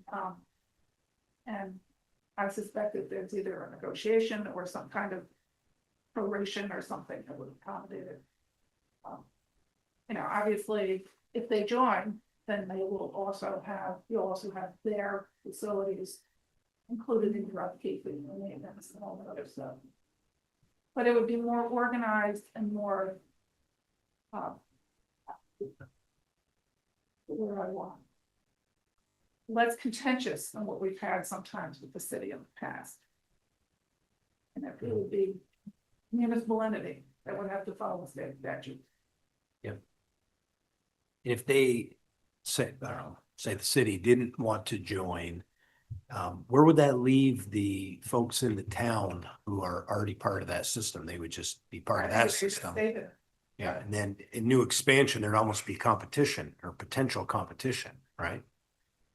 I suspect that there's either a negotiation or some kind of proration or something that would accommodate it. Obviously, if they join, then you'll also have their facilities included in your upkeep and maintenance and all that other stuff. But it would be more organized and more where I want. Less contentious than what we've had sometimes with the city in the past. And it would be municipal entity that would have to follow state statute. If they say, I don't know, say the city didn't want to join, where would that leave the folks in the town who are already part of that system? They would just be part of that system. Stay there. Yeah, and then in new expansion, there'd almost be competition or potential competition, right?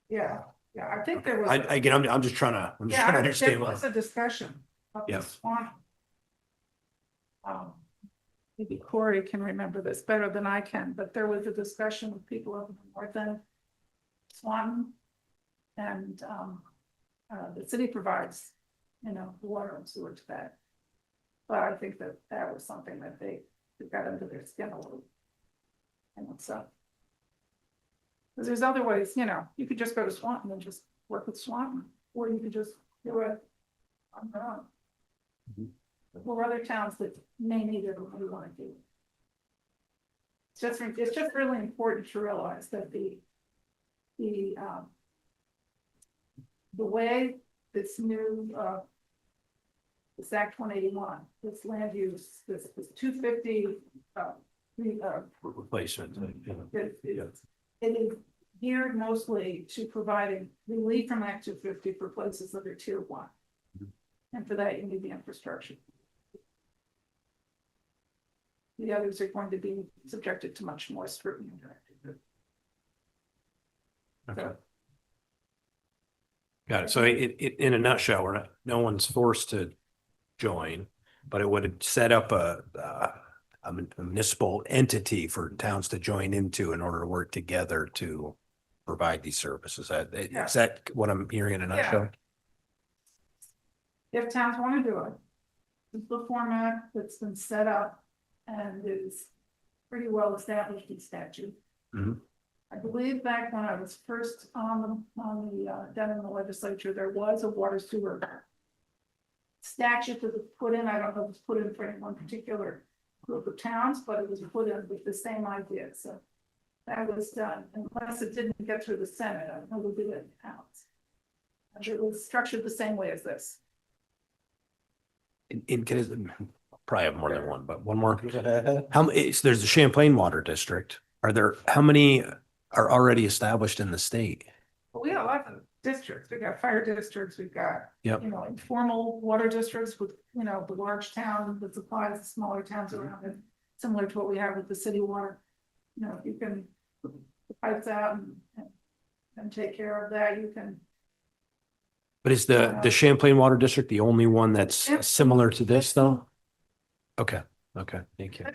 Yeah, I think there was. I'm just trying to understand. There was a discussion of Yeah. the Swan. Maybe Corey can remember this better than I can, but there was a discussion with people up in the north end. Swan. And the city provides, water and sewer to that. But I think that was something that they got under their skin a little. And so. Because there's other ways, you could just go to Swanton and just work with Swanton, or you could just do it on your own. Or other towns that may need it or may want to do it. It's just really important to realize that the way this new this Act 181, this land use, this 250 Replacement. it is geared mostly to providing relief from Act 250 for places that are tier 1. And for that, you need the infrastructure. The others are going to be subjected to much more scrutiny. Okay. Got it. So in a nutshell, no one's forced to join, but it would set up a municipal entity for towns to join into in order to work together to provide these services. Is that what I'm hearing in a nutshell? If towns want to do it, it's the format that's been set up and is pretty well established in statute. Mhm. I believe back when I was first on the down in the legislature, there was a water sewer statute that was put in. I don't know if it was put in for any one particular group of towns, but it was put in with the same idea. So that was done, unless it didn't get through the Senate. I don't know who did it in the House. It was structured the same way as this. Probably have more than one, but one more. There's the Champlain Water District. How many are already established in the state? But we got a lot of districts. We got fire districts. We've got, Yep. informal water districts with, the large town that supplies the smaller towns around it, similar to what we have with the city water. You can put the pipes out and take care of that. You can. But is the Champlain Water District the only one that's Yep. similar to this though? Okay, thank you.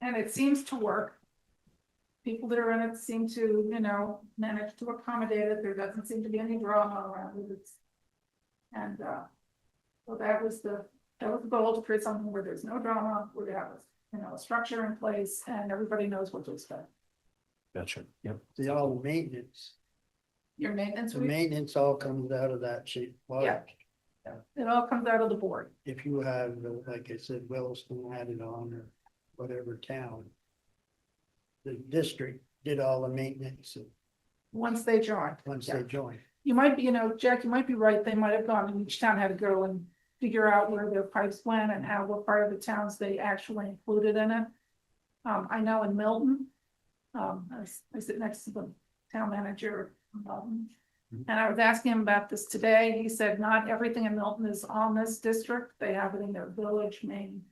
And it seems to work. People that are in it seem to, manage to accommodate it. There doesn't seem to be any drama around it. And so that was the goal, to create something where there's no drama, where you have a structure in place and everybody knows what to expect. Gotcha. Yep. The all maintenance, Your maintenance, the maintenance all comes out of that shape. Yeah. It all comes out of the board. If you have, like I said, Williston had it on or whatever town. The district did all the maintenance Once they join. once they joined. You might be, Jack, you might be right. They might have gone and each town had to go and figure out where their pipes went and what part of the towns they actually included in it. I know in Milton, I sit next to the town manager. And I was asking him about this today. He said not everything in Milton is on this district. They have it in their village, main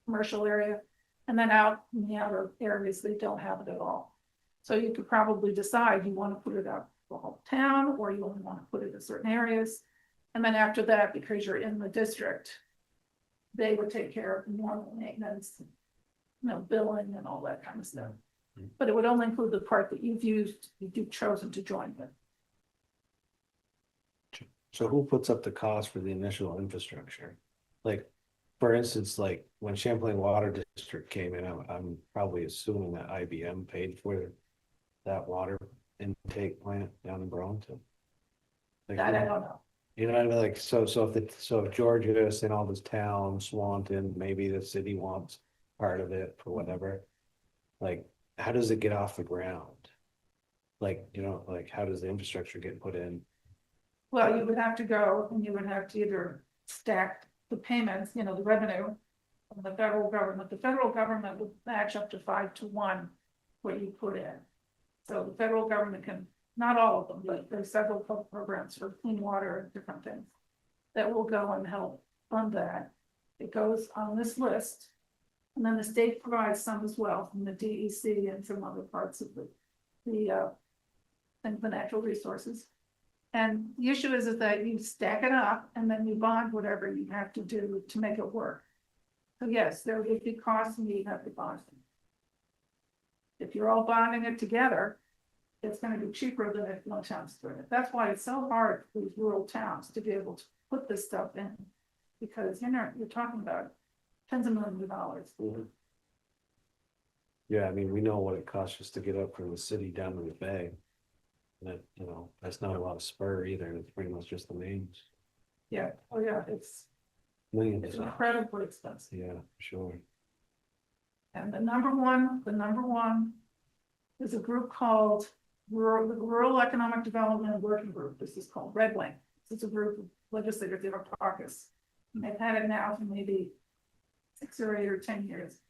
commercial area. And then out in the outer areas, they don't have it at all. So you could probably decide you want to put it out the whole town, or you only want to put it in certain areas. And then after that, because you're in the district, they would take care of the normal maintenance, billing and all that kind of stuff. But it would only include the part that you've chosen to join with. So who puts up the cost for the initial infrastructure? Like, for instance, like when Champlain Water District came in, I'm probably assuming that IBM paid for that water intake plant down in Burlington. Like, That I don't know. Like, so if Georgia, St. Albans Town, Swanton, maybe the city wants part of it for whatever. Like, how does it get off the ground? Like, like how does the infrastructure get put in? Well, you would have to go and you would have to either stack the payments, the revenue from the federal government. The federal government would match up to 5-1 what you put in. So the federal government can, not all of them, but there's several programs for clean water and different things that will go and help fund that. It goes on this list. And then the state provides some as well from the DEC and some other parts of the natural resources. And the issue is that you stack it up and then you bond whatever you have to do to make it work. So yes, there would be costs and you have to bond. If you're all bonding it together, it's going to be cheaper than if one town's doing it. That's why it's so hard for these rural towns to be able to put this stuff in, because you're talking about tens of millions of dollars. Yeah, I mean, we know what it costs just to get up from the city down to the bay. And that, that's not a lot of spur either. It's pretty much just the mains. Yeah, oh yeah, it's Millions. incredibly expensive. Yeah, sure. And the number one is a group called the Rural Economic Development Working Group. This is called Red Wing. This is a group of legislators in our caucus. They've had it now for maybe 6 or 8 or 10 years.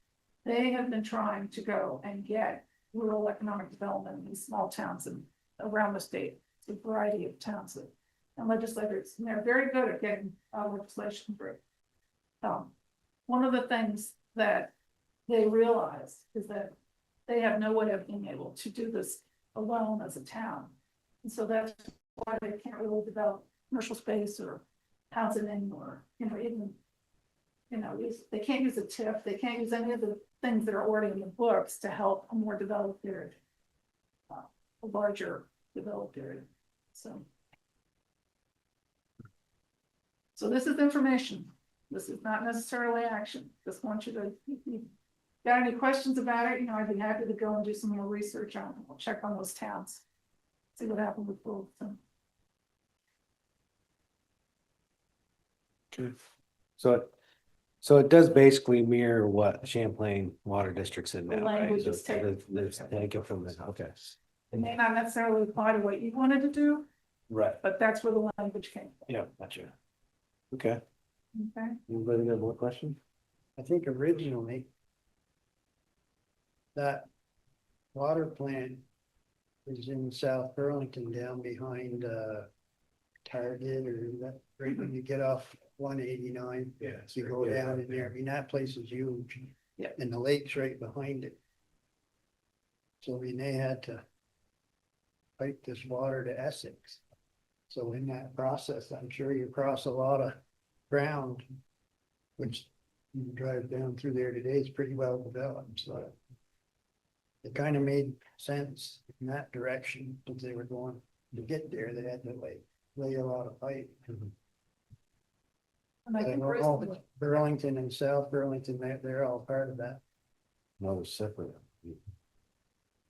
They have been trying to go and get rural economic development in these small towns and around the state. It's a variety of towns and legislators, and they're very good at getting legislation through. one of the things that they realize is that they have no way of being able to do this alone as a town. And so that's why they can't really develop commercial space or housing anymore, even, they can't use a TIF, they can't use any of the things that are already in the books to help a more developed area. A larger developed area, so. So this is information. This is not necessarily action. Just want you to, if you got any questions about it, I'd be happy to go and do some more research on it. I'll check on those towns. See what happened with both. Okay. So it does basically mirror what Champlain Water District's in The now, right? language So is taken. Take it from there, okay. It may not necessarily apply to what you wanted to do, Right, but that's where the language came yeah, gotcha. Okay, from. Okay. anybody got more questions? I think originally that water plant was in South Burlington down behind Target or that, right when you get off 189. Yeah. You go down in there. I mean, that place is huge. Yeah. And the lake's right behind it. So I mean, they had to pipe this water to Essex. So in that process, I'm sure you cross a lot of ground, which you drive down through there today is pretty well developed, so. It kind of made sense in that direction, because they were going to get there, they had to lay a lot of pipe. And I But I think know recently, all Burlington and South Burlington, they're all part of that. No, they're separate.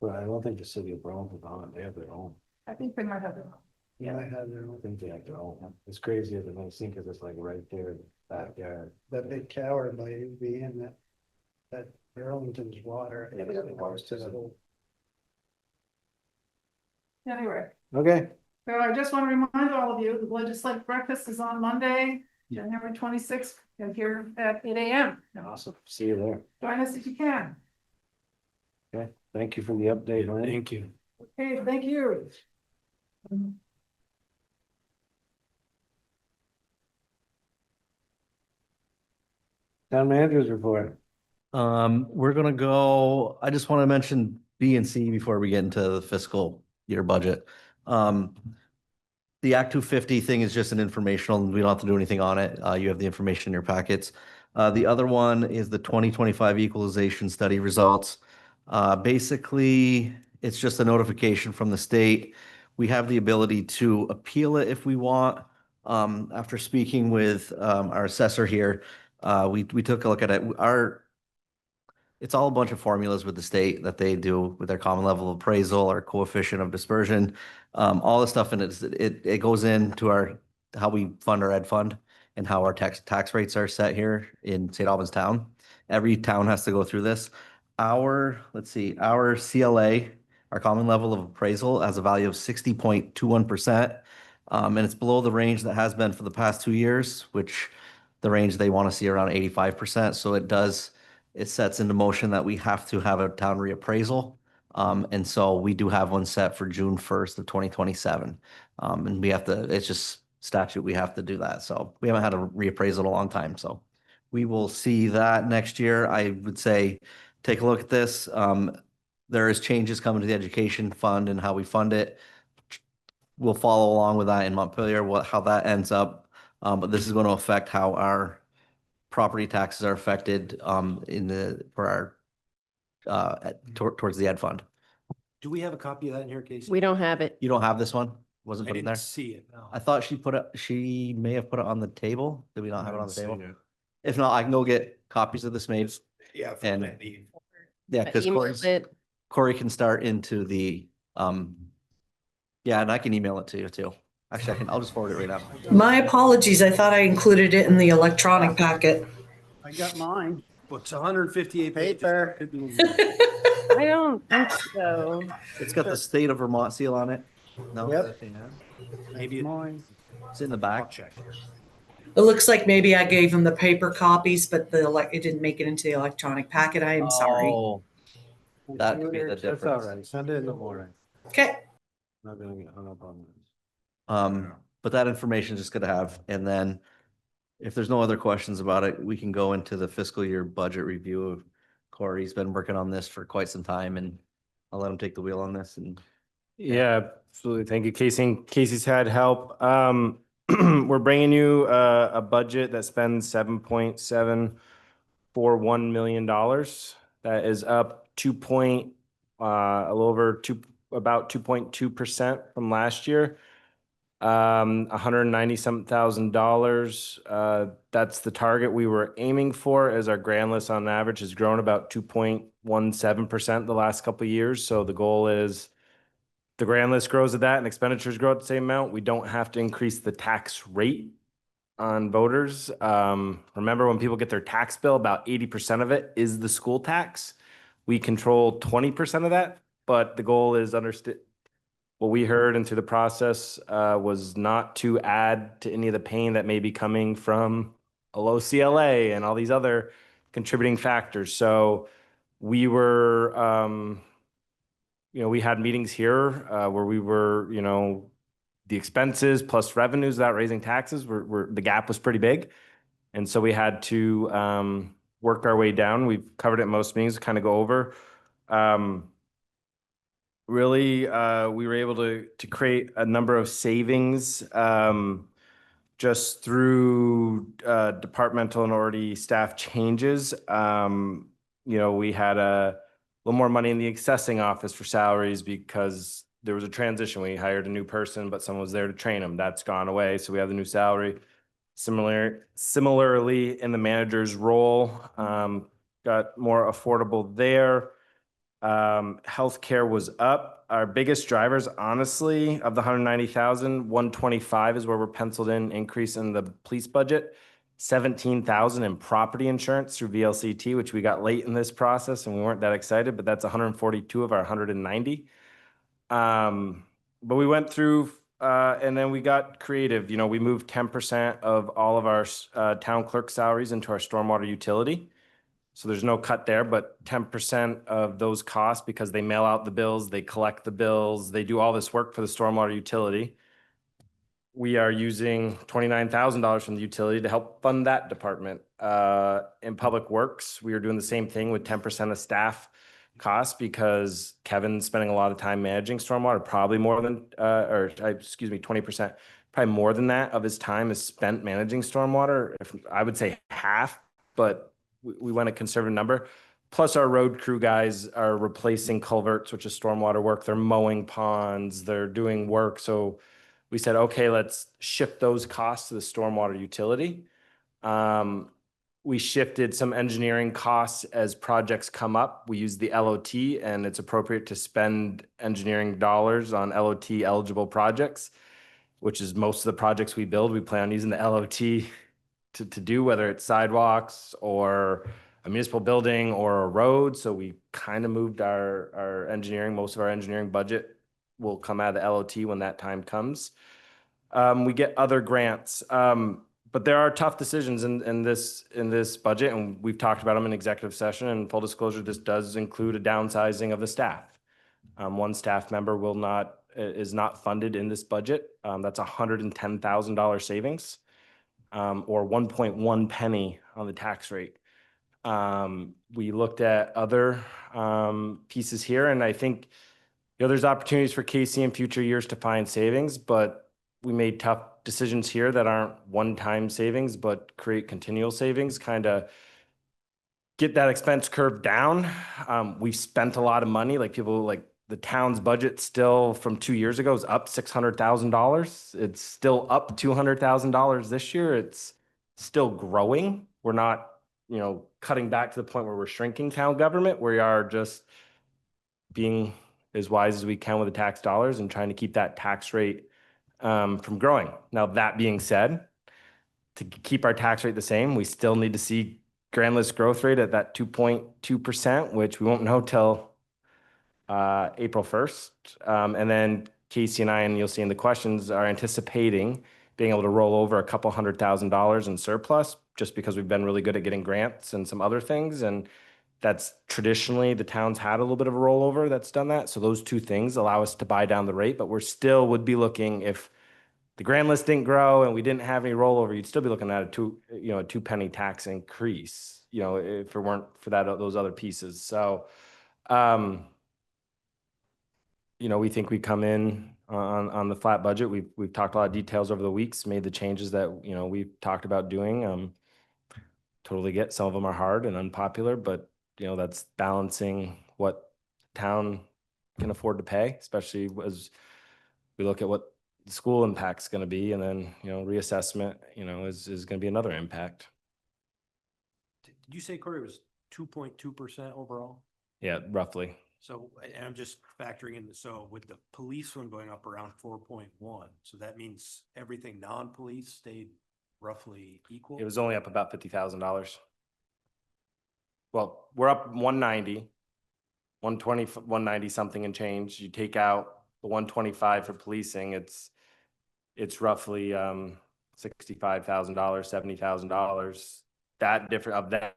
Well, I don't think the city of Burlington, they have their own. I think they might have their own. Yeah, I have their I own. think they have their own. It's crazy as it may seem, because it's like right there in the backyard. That big tower by UVM, that Burlington's water. Yeah, they got the water system. Anyway, Okay, so I just want to remind all of you, the legislative breakfast is on Monday, January 26th, here at 8 a.m. awesome. See you there. Join us if you can. Okay, thank you for the update, Lynn. Thank you. Okay, thank you. Town managers report. We're gonna go, I just want to mention B and C before we get into the fiscal year budget. The Act 250 thing is just an informational, we don't have to do anything on it. You have the information in your packets. The other one is the 2025 equalization study results. Basically, it's just a notification from the state. We have the ability to appeal it if we want. After speaking with our assessor here, we took a look at it. It's all a bunch of formulas with the state that they do with their common level of appraisal or coefficient of dispersion. All the stuff in it goes into how we fund our ed fund and how our tax rates are set here in St. Albans Town. Every town has to go through this. Our CLA, our common level of appraisal, has a value of 60.21%. And it's below the range that has been for the past 2 years, which the range they want to see around 85%. So it sets into motion that we have to have a town reappraisal. And so we do have one set for June 1st of 2027. And it's just statute, we have to do that. So we haven't had a reappraisal in a long time. So we will see that next year. I would say, take a look at this. There is changes coming to the education fund and how we fund it. We'll follow along with that in Montpelier, how that ends up. But this is going to affect how our property taxes are affected towards the ed fund. Do we have a copy of that in here, Casey? We don't have it. You don't have this one? I Wasn't put in there? didn't see it, no. I thought she may have put it on the table. Did we not have it on the I haven't table? seen If not, I can go get copies of this made. it. Yeah. And- that need. Yeah, I because emailed it. Corey can start into the, yeah, and I can email it to you too. Actually, I'll just forward it right now. My apologies. I thought I included it in the electronic packet. I got mine. What's 158 pages? Paper. Could be- I don't think so. It's got the state of Vermont seal on it. No? Yep. Maybe it- Mine. It's in the I'll back. check here. It looks like maybe I gave them the paper copies, but it didn't make it into the electronic packet. I am sorry. Oh, that could be the That's all difference. right. Send it in the morning. Okay. Not gonna get hung up on this. But that information is just gonna have, and then If there's no other questions about it, we can go into the fiscal year budget review. Corey's been working on this for quite some time, and I'll let him take the wheel on this. And Yeah, absolutely. Thank you, Casey. And Casey's had help. We're bringing you a budget that spends $7.741 million. That is up a little over about 2.2% from last year. $190-some-thousand. That's the target we were aiming for, as our grand list on average has grown about 2.17% the last couple of years. So the goal is the grand list grows at that and expenditures grow at the same amount. We don't have to increase the tax rate on voters. Remember, when people get their tax bill, about 80% of it is the school tax. We control 20% of that, but the goal is what we heard and through the process was not to add to any of the pain that may be coming from a low CLA and all these other contributing factors. So we were, we had meetings here where we were, the expenses plus revenues without raising taxes the gap was pretty big. And so we had to work our way down. We've covered it in most meetings, kind of go over. Really, we were able to create a number of savings just through departmental and already staff changes. We had a little more money in the assessing office for salaries because there was a transition. We hired a new person, but someone was there to train them. That's gone away. So we have the new salary. Similarly, in the manager's role, got more affordable there. Healthcare was up. Our biggest drivers, honestly, of the 190,000, 125 is where we're penciled in increase in the police budget. 17,000 in property insurance through VLCT, which we got late in this process and we weren't that excited, but that's 142 of our 190. But we went through and then we got creative. We moved 10% of all of our town clerk salaries into our stormwater utility. So there's no cut there, but 10% of those costs, because they mail out the bills, they collect the bills, they do all this work for the stormwater utility. We are using $29,000 from the utility to help fund that department. In Public Works, we are doing the same thing with 10% of staff costs because Kevin's spending a lot of time managing stormwater, probably more than, 20%, probably more than that of his time is spent managing stormwater. I would say half, but we went a conservative number. Plus our road crew guys are replacing culverts, which is stormwater work. They're mowing ponds, they're doing work. So we said, okay, let's shift those costs to the stormwater utility. We shifted some engineering costs as projects come up. We use the LOT, and it's appropriate to spend engineering dollars on LOT eligible projects, which is most of the projects we build. We plan on using the LOT to do, whether it's sidewalks or a municipal building or a road. So we kind of moved our engineering, most of our engineering budget will come out of the LOT when that time comes. We get other grants, but there are tough decisions in this budget, and we've talked about them in executive session. And full disclosure, this does include a downsizing of the staff. One staff member is not funded in this budget. That's $110,000 savings. Or 1.1 penny on the tax rate. We looked at other pieces here, and I think there's opportunities for Casey in future years to find savings, but we made tough decisions here that aren't one-time savings, but create continual savings, kind of get that expense curve down. We've spent a lot of money, the town's budget still from 2 years ago is up $600,000. It's still up $200,000 this year. It's still growing. We're not, cutting back to the point where we're shrinking town government. We are just being as wise as we can with the tax dollars and trying to keep that tax rate from growing. Now, that being said, to keep our tax rate the same, we still need to see grand list growth rate at that 2.2%, which we won't know till April 1st. And then Casey and I, and you'll see in the questions, are anticipating being able to roll over a couple $100,000 in surplus just because we've been really good at getting grants and some other things. And that's traditionally the town's had a little bit of a rollover that's done that. So those two things allow us to buy down the rate, but we're still would be looking if the grand list didn't grow and we didn't have any rollover, you'd still be looking at a a 2 penny tax increase, if it weren't for those other pieces. So, we think we come in on the flat budget. We've talked a lot of details over the weeks, made the changes that, we've talked about doing. Totally get some of them are hard and unpopular, but that's balancing what town can afford to pay, especially as we look at what the school impact's going to be, and then reassessment is going to be another impact. Did you say, Corey, it was 2.2% overall? Yeah, roughly. So, and I'm just factoring in, so with the police one going up around 4.1, so that means everything non-police stayed roughly equal? It was only up about $50,000. Well, we're up 190, 120, 190 something and change. You take out the 125 for policing, it's roughly $65,000, $70,000. That different of that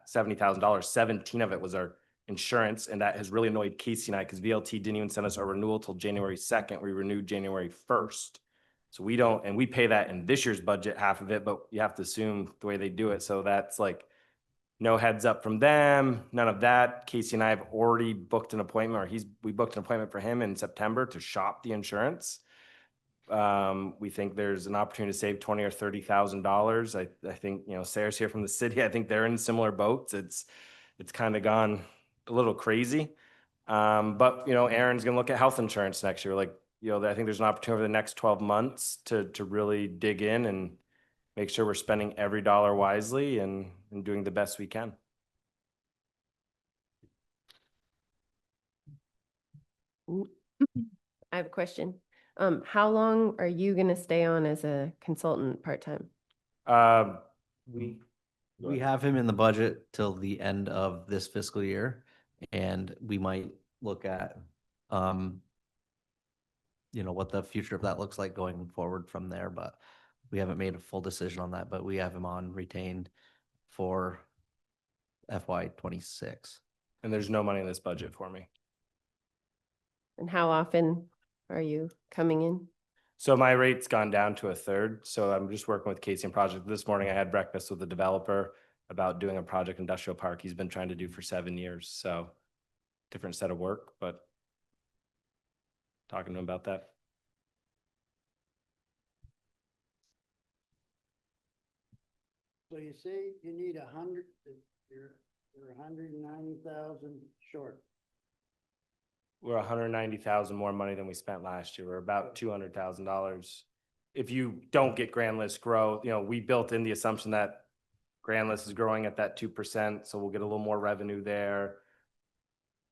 $70,000, 17 of it was our insurance, and that has really annoyed Casey and I, because VLT didn't even send us our renewal till January 2nd. We renewed January 1st. So we don't, and we pay that in this year's budget, half of it, but you have to assume the way they do it. So that's like no heads up from them, none of that. Casey and I have already booked an appointment, or we booked an appointment for him in September to shop the insurance. We think there's an opportunity to save $20,000 or $30,000. I think, Sarah's here from the city. I think they're in similar boats. It's kind of gone a little crazy. But Aaron's gonna look at health insurance next year. I think there's an opportunity over the next 12 months to really dig in and make sure we're spending every dollar wisely and doing the best we can. I have a question. How long are you gonna stay on as a consultant part-time? We have him in the budget till the end of this fiscal year, and we might look at, what the future of that looks like going forward from there, but we haven't made a full decision on that, but we have him on retained for FY 26. And there's no money in this budget for me. And how often are you coming in? So my rate's gone down to a third. So I'm just working with Casey on project. This morning I had breakfast with the developer about doing a project industrial park he's been trying to do for 7 years. So different set of work, but talking to him about that. So you say you need 100, you're 190,000 short. We're 190,000 more money than we spent last year. We're about $200,000. If you don't get grand list growth, we built in the assumption that grand list is growing at that 2%, so we'll get a little more revenue there.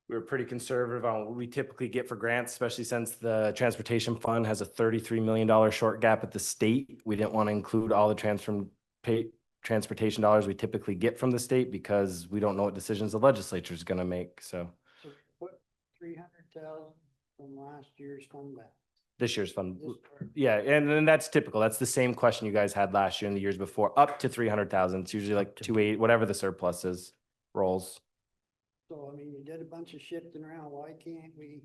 We were pretty conservative on what we typically get for grants, especially since the transportation fund has a $33 million short gap at the state. We didn't want to include all the transportation dollars we typically get from the state, because we don't know what decisions the legislature is going to make. So Put 300,000 from last year's fund back. this year's fund, This part. yeah, and then that's typical. That's the same question you guys had last year and the years before, up to 300,000. It's usually like 280, whatever the surplus is, rolls. So, I mean, you did a bunch of shifting around. Why can't we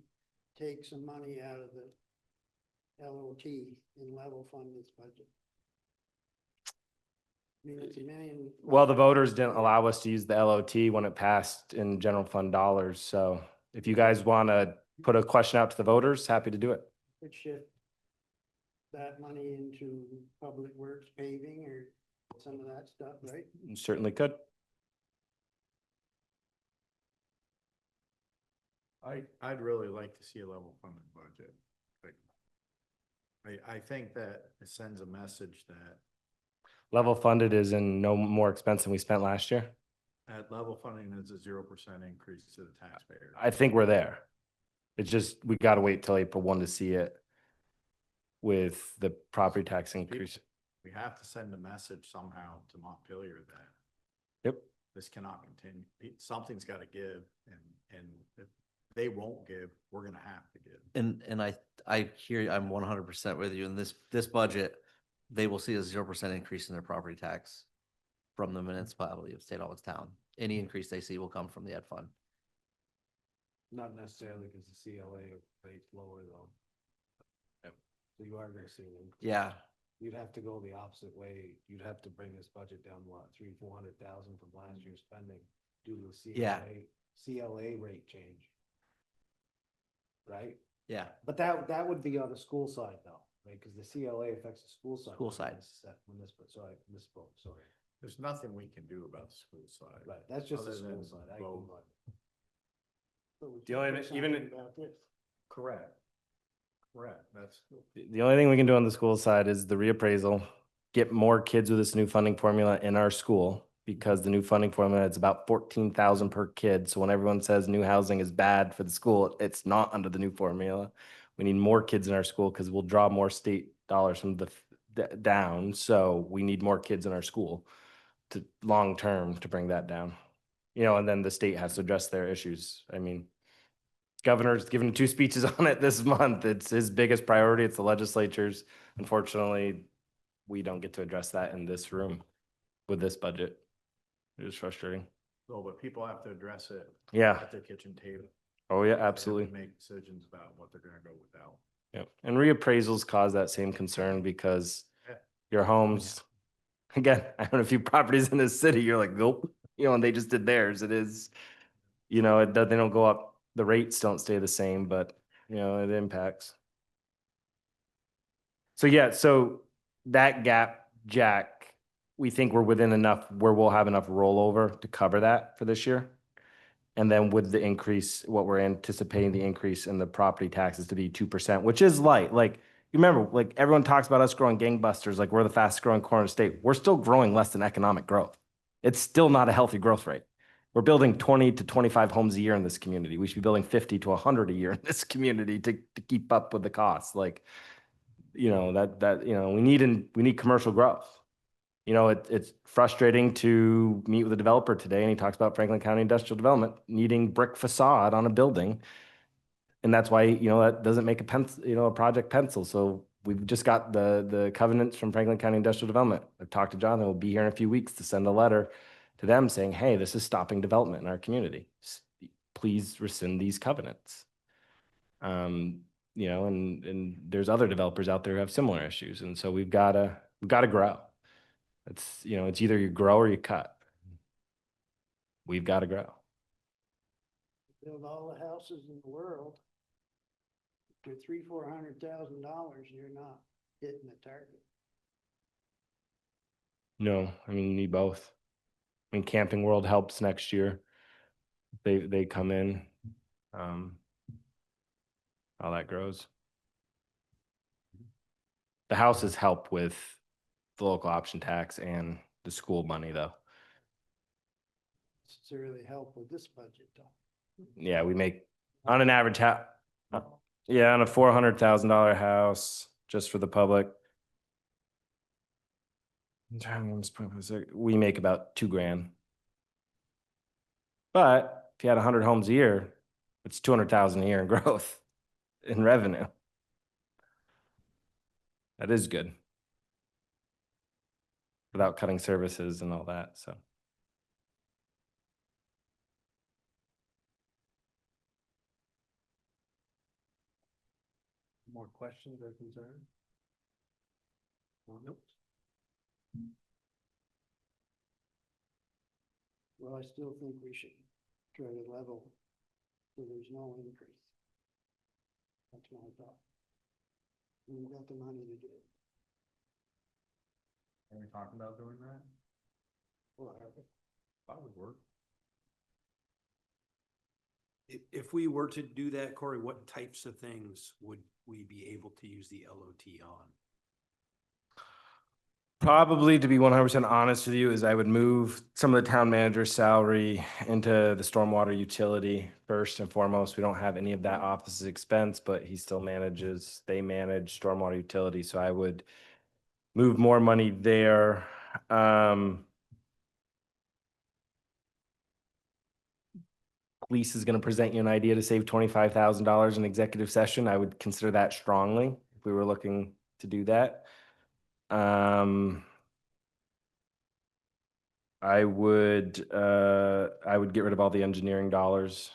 take some money out of the LOT and level fund this budget? I mean, it's $1 million. Well, the voters didn't allow us to use the LOT when it passed in general fund dollars. So if you guys want to put a question out to the voters, happy to do it. Could shift that money into public works paving or some of that stuff, right? You certainly could. I'd really like to see a level funded budget. I think that it sends a message that Level funded is in no more expense than we spent last year. at level funding is a 0% increase to the taxpayer. I think we're there. It's just, we got to wait till April 1 to see it with the property tax increase. We have to send a message somehow to Montpelier that Yep. this cannot continue. Something's got to give, and if they won't give, we're gonna have to give. And I hear, I'm 100% with you. In this budget, they will see a 0% increase in their property tax from the municipality of St. Albans Town. Any increase they see will come from the ed fund. Not necessarily because the CLA rate's lower though. So you are gonna see an increase. Yeah, You'd have to go the opposite way. You'd have to bring this budget down, what, 400,000 from last year's spending due to the Yeah. CLA rate change. Right? yeah. But that would be on the school side though, right? Because the CLA affects the school side. School side. Sorry, misspoke, sorry. There's nothing we can do about the school side. Right, that's just the Other school than side. I vote. The only, even, Correct. Correct, that's. the only thing we can do on the school side is the reappraisal, get more kids with this new funding formula in our school. Because the new funding formula, it's about 14,000 per kid. So when everyone says new housing is bad for the school, it's not under the new formula. We need more kids in our school because we'll draw more state dollars from down. So we need more kids in our school to long term to bring that down. You know, and then the state has to address their issues. I mean, governor's given 2 speeches on it this month. It's his biggest priority. It's the legislature's. Unfortunately, we don't get to address that in this room with this budget. It is frustrating. So, but people have to address it. Yeah. At their kitchen table. Oh, yeah, They have to absolutely. Make decisions about what they're gonna go without. Yep. And reappraisals cause that same concern because Yeah. your homes, again, I own a few properties in this city, you're like, nope, you know, and they just did theirs. It is, you know, they don't go up, the rates don't stay the same, but, you know, it impacts. So, yeah, so that gap, Jack, we think we're within enough where we'll have enough rollover to cover that for this year. And then with the increase, what we're anticipating the increase in the property taxes to be 2%, which is light. Like, you remember, like everyone talks about us growing gangbusters, like we're the fastest growing corner of the state. We're still growing less than economic growth. It's still not a healthy growth rate. We're building 20 to 25 homes a year in this community. We should be building 50 to 100 a year in this community to keep up with the costs. Like, you know, you know, we need commercial growth. You know, it's frustrating to meet with a developer today, and he talks about Franklin County Industrial Development needing brick facade on a building. And that's why, you know, that doesn't make a pencil, you know, a project pencil. So we've just got the covenants from Franklin County Industrial Development. I've talked to Jonathan, we'll be here in a few weeks to send a letter to them saying, hey, this is stopping development in our community. Please rescind these covenants. You know, and there's other developers out there who have similar issues. And so we've got to grow. It's, you know, it's either you grow or you cut. We've got to grow. Build all the houses in the world. For $300,000-400,000, you're not hitting the target. No, I mean, you need both. I mean, Camping World helps next year. They come in. How that grows. The houses help with the local option tax and the school money, though. To really help with this budget though. Yeah, we make on an average house. Yeah, on a $400,000 house, just for the public. We make about $2,000. But if you had 100 homes a year, it's 200,000 a year in growth in revenue. That is good. Without cutting services and all that, so. More questions or concerns? Nope. Well, I still think we should try to level so there's no increase. That's my thought. We've got the money to do it. Are we talking about doing that? Well, That would work. If we were to do that, Corey, what types of things would we be able to use the LOT on? Probably, to be 100% honest with you, is I would move some of the town manager's salary into the stormwater utility first and foremost. We don't have any of that office's expense, but he still manages, they manage stormwater utility. So I would move more money there. Police is going to present you an idea to save $25,000 in executive session. I would consider that strongly if we were looking to do that. I would get rid of all the engineering dollars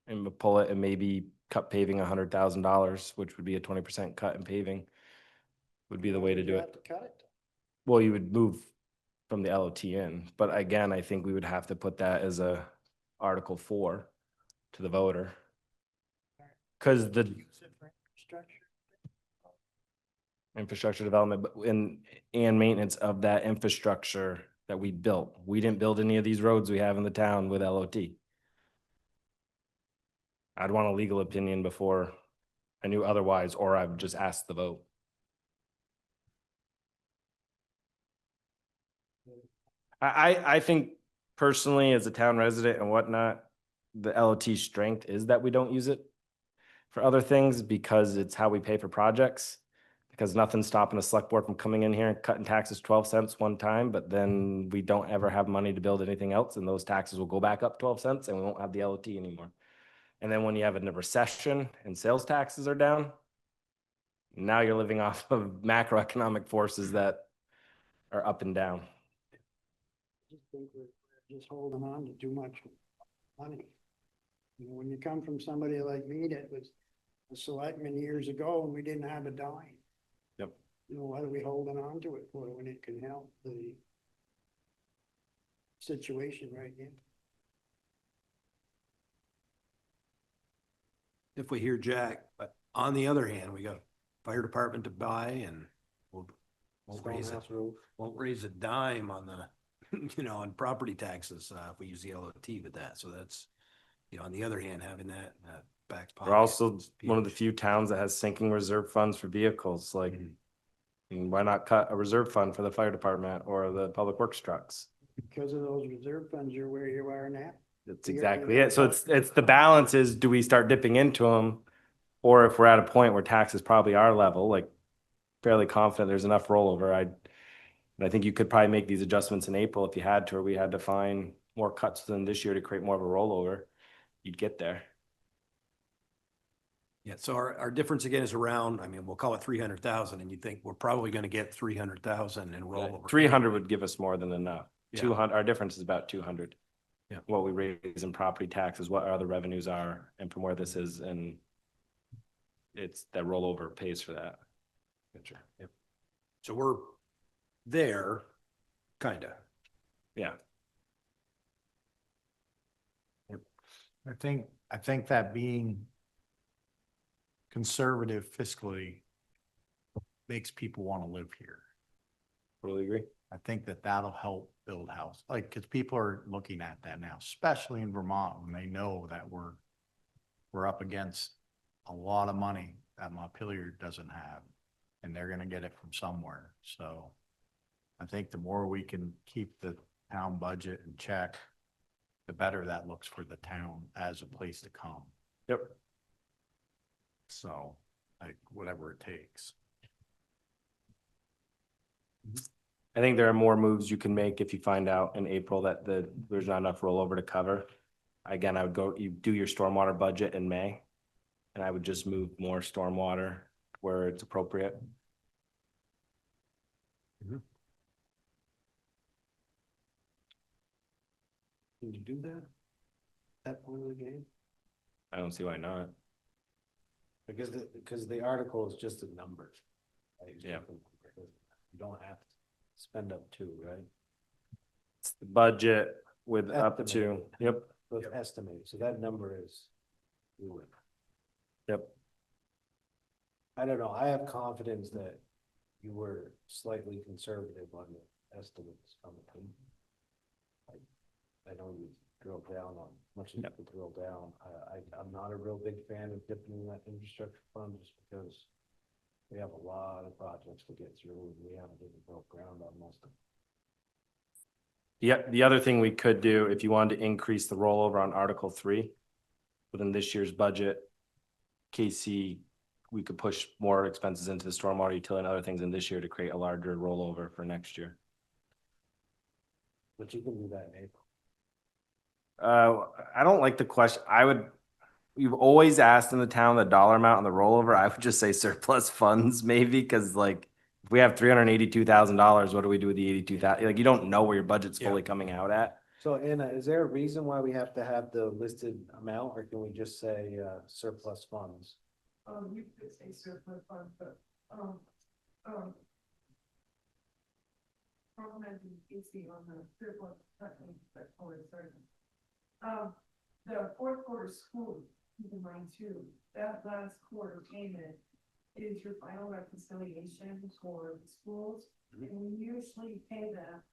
and pull it and maybe cut paving $100,000, which would be a 20% cut in paving. would be the way to do You it. have to cut it. Well, you would move from the LOT in, but again, I think we would have to put that as a Article 4 to the voter. Cause the Use it for infrastructure. infrastructure development and maintenance of that infrastructure that we built. We didn't build any of these roads we have in the town with LOT. I'd want a legal opinion before I knew otherwise, or I would just ask the vote. I think personally, as a town resident and whatnot, the LOT strength is that we don't use it for other things because it's how we pay for projects. Because nothing's stopping a select board from coming in here and cutting taxes 12 cents one time, but then we don't ever have money to build anything else, and those taxes will go back up 12 cents and we won't have the LOT anymore. And then when you have a recession and sales taxes are down, now you're living off of macroeconomic forces that are up and down. I just think we're just holding on to too much money. You know, when you come from somebody like me that was a selectman years ago and we didn't have a dime. Yep. You know, what are we holding on to it for when it can help the situation right now? If we hear Jack, but on the other hand, we got fire department to buy and won't raise it. Stonehouse roof. Won't raise a dime on the, on property taxes, if we use the LOT with that. So that's, on the other hand, having that back pocket. We're also is one of the huge. few towns that has sinking reserve funds for vehicles, like, Mhm. and why not cut a reserve fund for the fire department or the public works trucks? Because of those reserve funds, you're where you are now. That's You're exactly gonna it. So it's the balance is, do we start dipping into them? Or if we're at a point where taxes probably are level, like fairly confident there's enough rollover, and I think you could probably make these adjustments in April if you had to, or we had to find more cuts than this year to create more of a rollover, you'd get there. Yeah, so our difference again is around, we'll call it 300,000, and you think we're probably gonna get 300,000 in rollover. 300 would give us more than enough. Yeah. 200, our difference is about 200. Yeah. What we raise in property taxes, what our other revenues are, and from where this is, and it's that rollover pays for that. Gotcha. Yep. So we're there, kinda. Yeah. I think that being conservative fiscally makes people want to live here. Totally agree. I think that that'll help build house, like, because people are looking at that now, especially in Vermont, when they know that we're up against a lot of money that Montpelier doesn't have, and they're gonna get it from somewhere. So I think the more we can keep the town budget in check, the better that looks for the town as a place to come. Yep. So, like, whatever it takes. I think there are more moves you can make if you find out in April that there's not enough rollover to cover. Again, I would go, you do your stormwater budget in May, and I would just move more stormwater where it's appropriate. Can you do that? That point of the game? I don't see why not. Because the article is just a number. Right? Yeah. You don't have to spend up to, right? It's the budget with up to, Estimated. yep, With estimated, so that number is. fluid. yep. I don't know, I have confidence that you were slightly conservative on the estimates from the team. I know you drilled down on much as you could drill down. I'm not a real big fan of dipping in that infrastructure fund just because we have a lot of projects to get through and we haven't even broke ground on most of them. Yeah, the other thing we could do, if you wanted to increase the rollover on Article 3 within this year's budget, Casey, we could push more expenses into the stormwater utility and other things in this year to create a larger rollover for next year. But you can do that in April. I don't like the question. You've always asked in the town the dollar amount on the rollover. I would just say surplus funds maybe, because like if we have $382,000, what do we do with the 82,000? Like you don't know where your budget's fully coming out at. So Anna, is there a reason why we have to have the listed amount or can we just say surplus funds? You could say surplus fund, but, The fourth quarter school, keep in mind too, that last quarter payment is your final reconciliation for the schools. And we usually pay them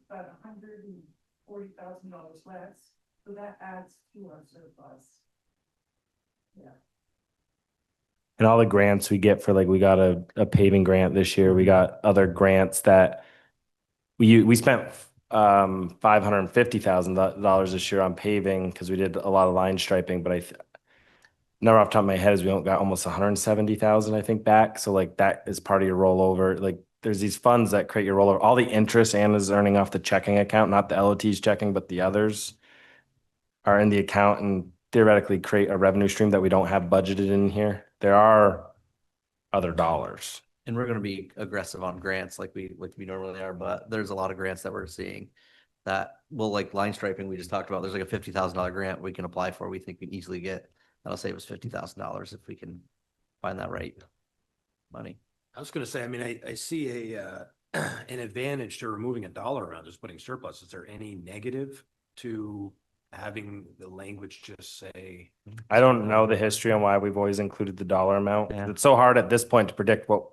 about $140,000 less, so that adds to our surplus. Yeah. And all the grants we get for, like, we got a paving grant this year. We got other grants that we spent $550,000 this year on paving because we did a lot of line striping, but number off the top of my head is we got almost 170,000, I think, back. So like that is part of your rollover. Like there's these funds that create your rollover. All the interest Anna's earning off the checking account, not the LOT's checking, but the others are in the account and theoretically create a revenue stream that we don't have budgeted in here. There are other dollars. And we're gonna be aggressive on grants like we normally are, but there's a lot of grants that we're seeing that will, like line striping we just talked about. There's like a $50,000 grant we can apply for. We think we can easily get. That'll save us $50,000 if we can find that right money. I was gonna say, I mean, I see an advantage to removing a dollar amount, just putting surplus. Is there any negative to having the language just say? I don't know the history on why we've always included the dollar amount. Yeah. It's so hard at this point to predict what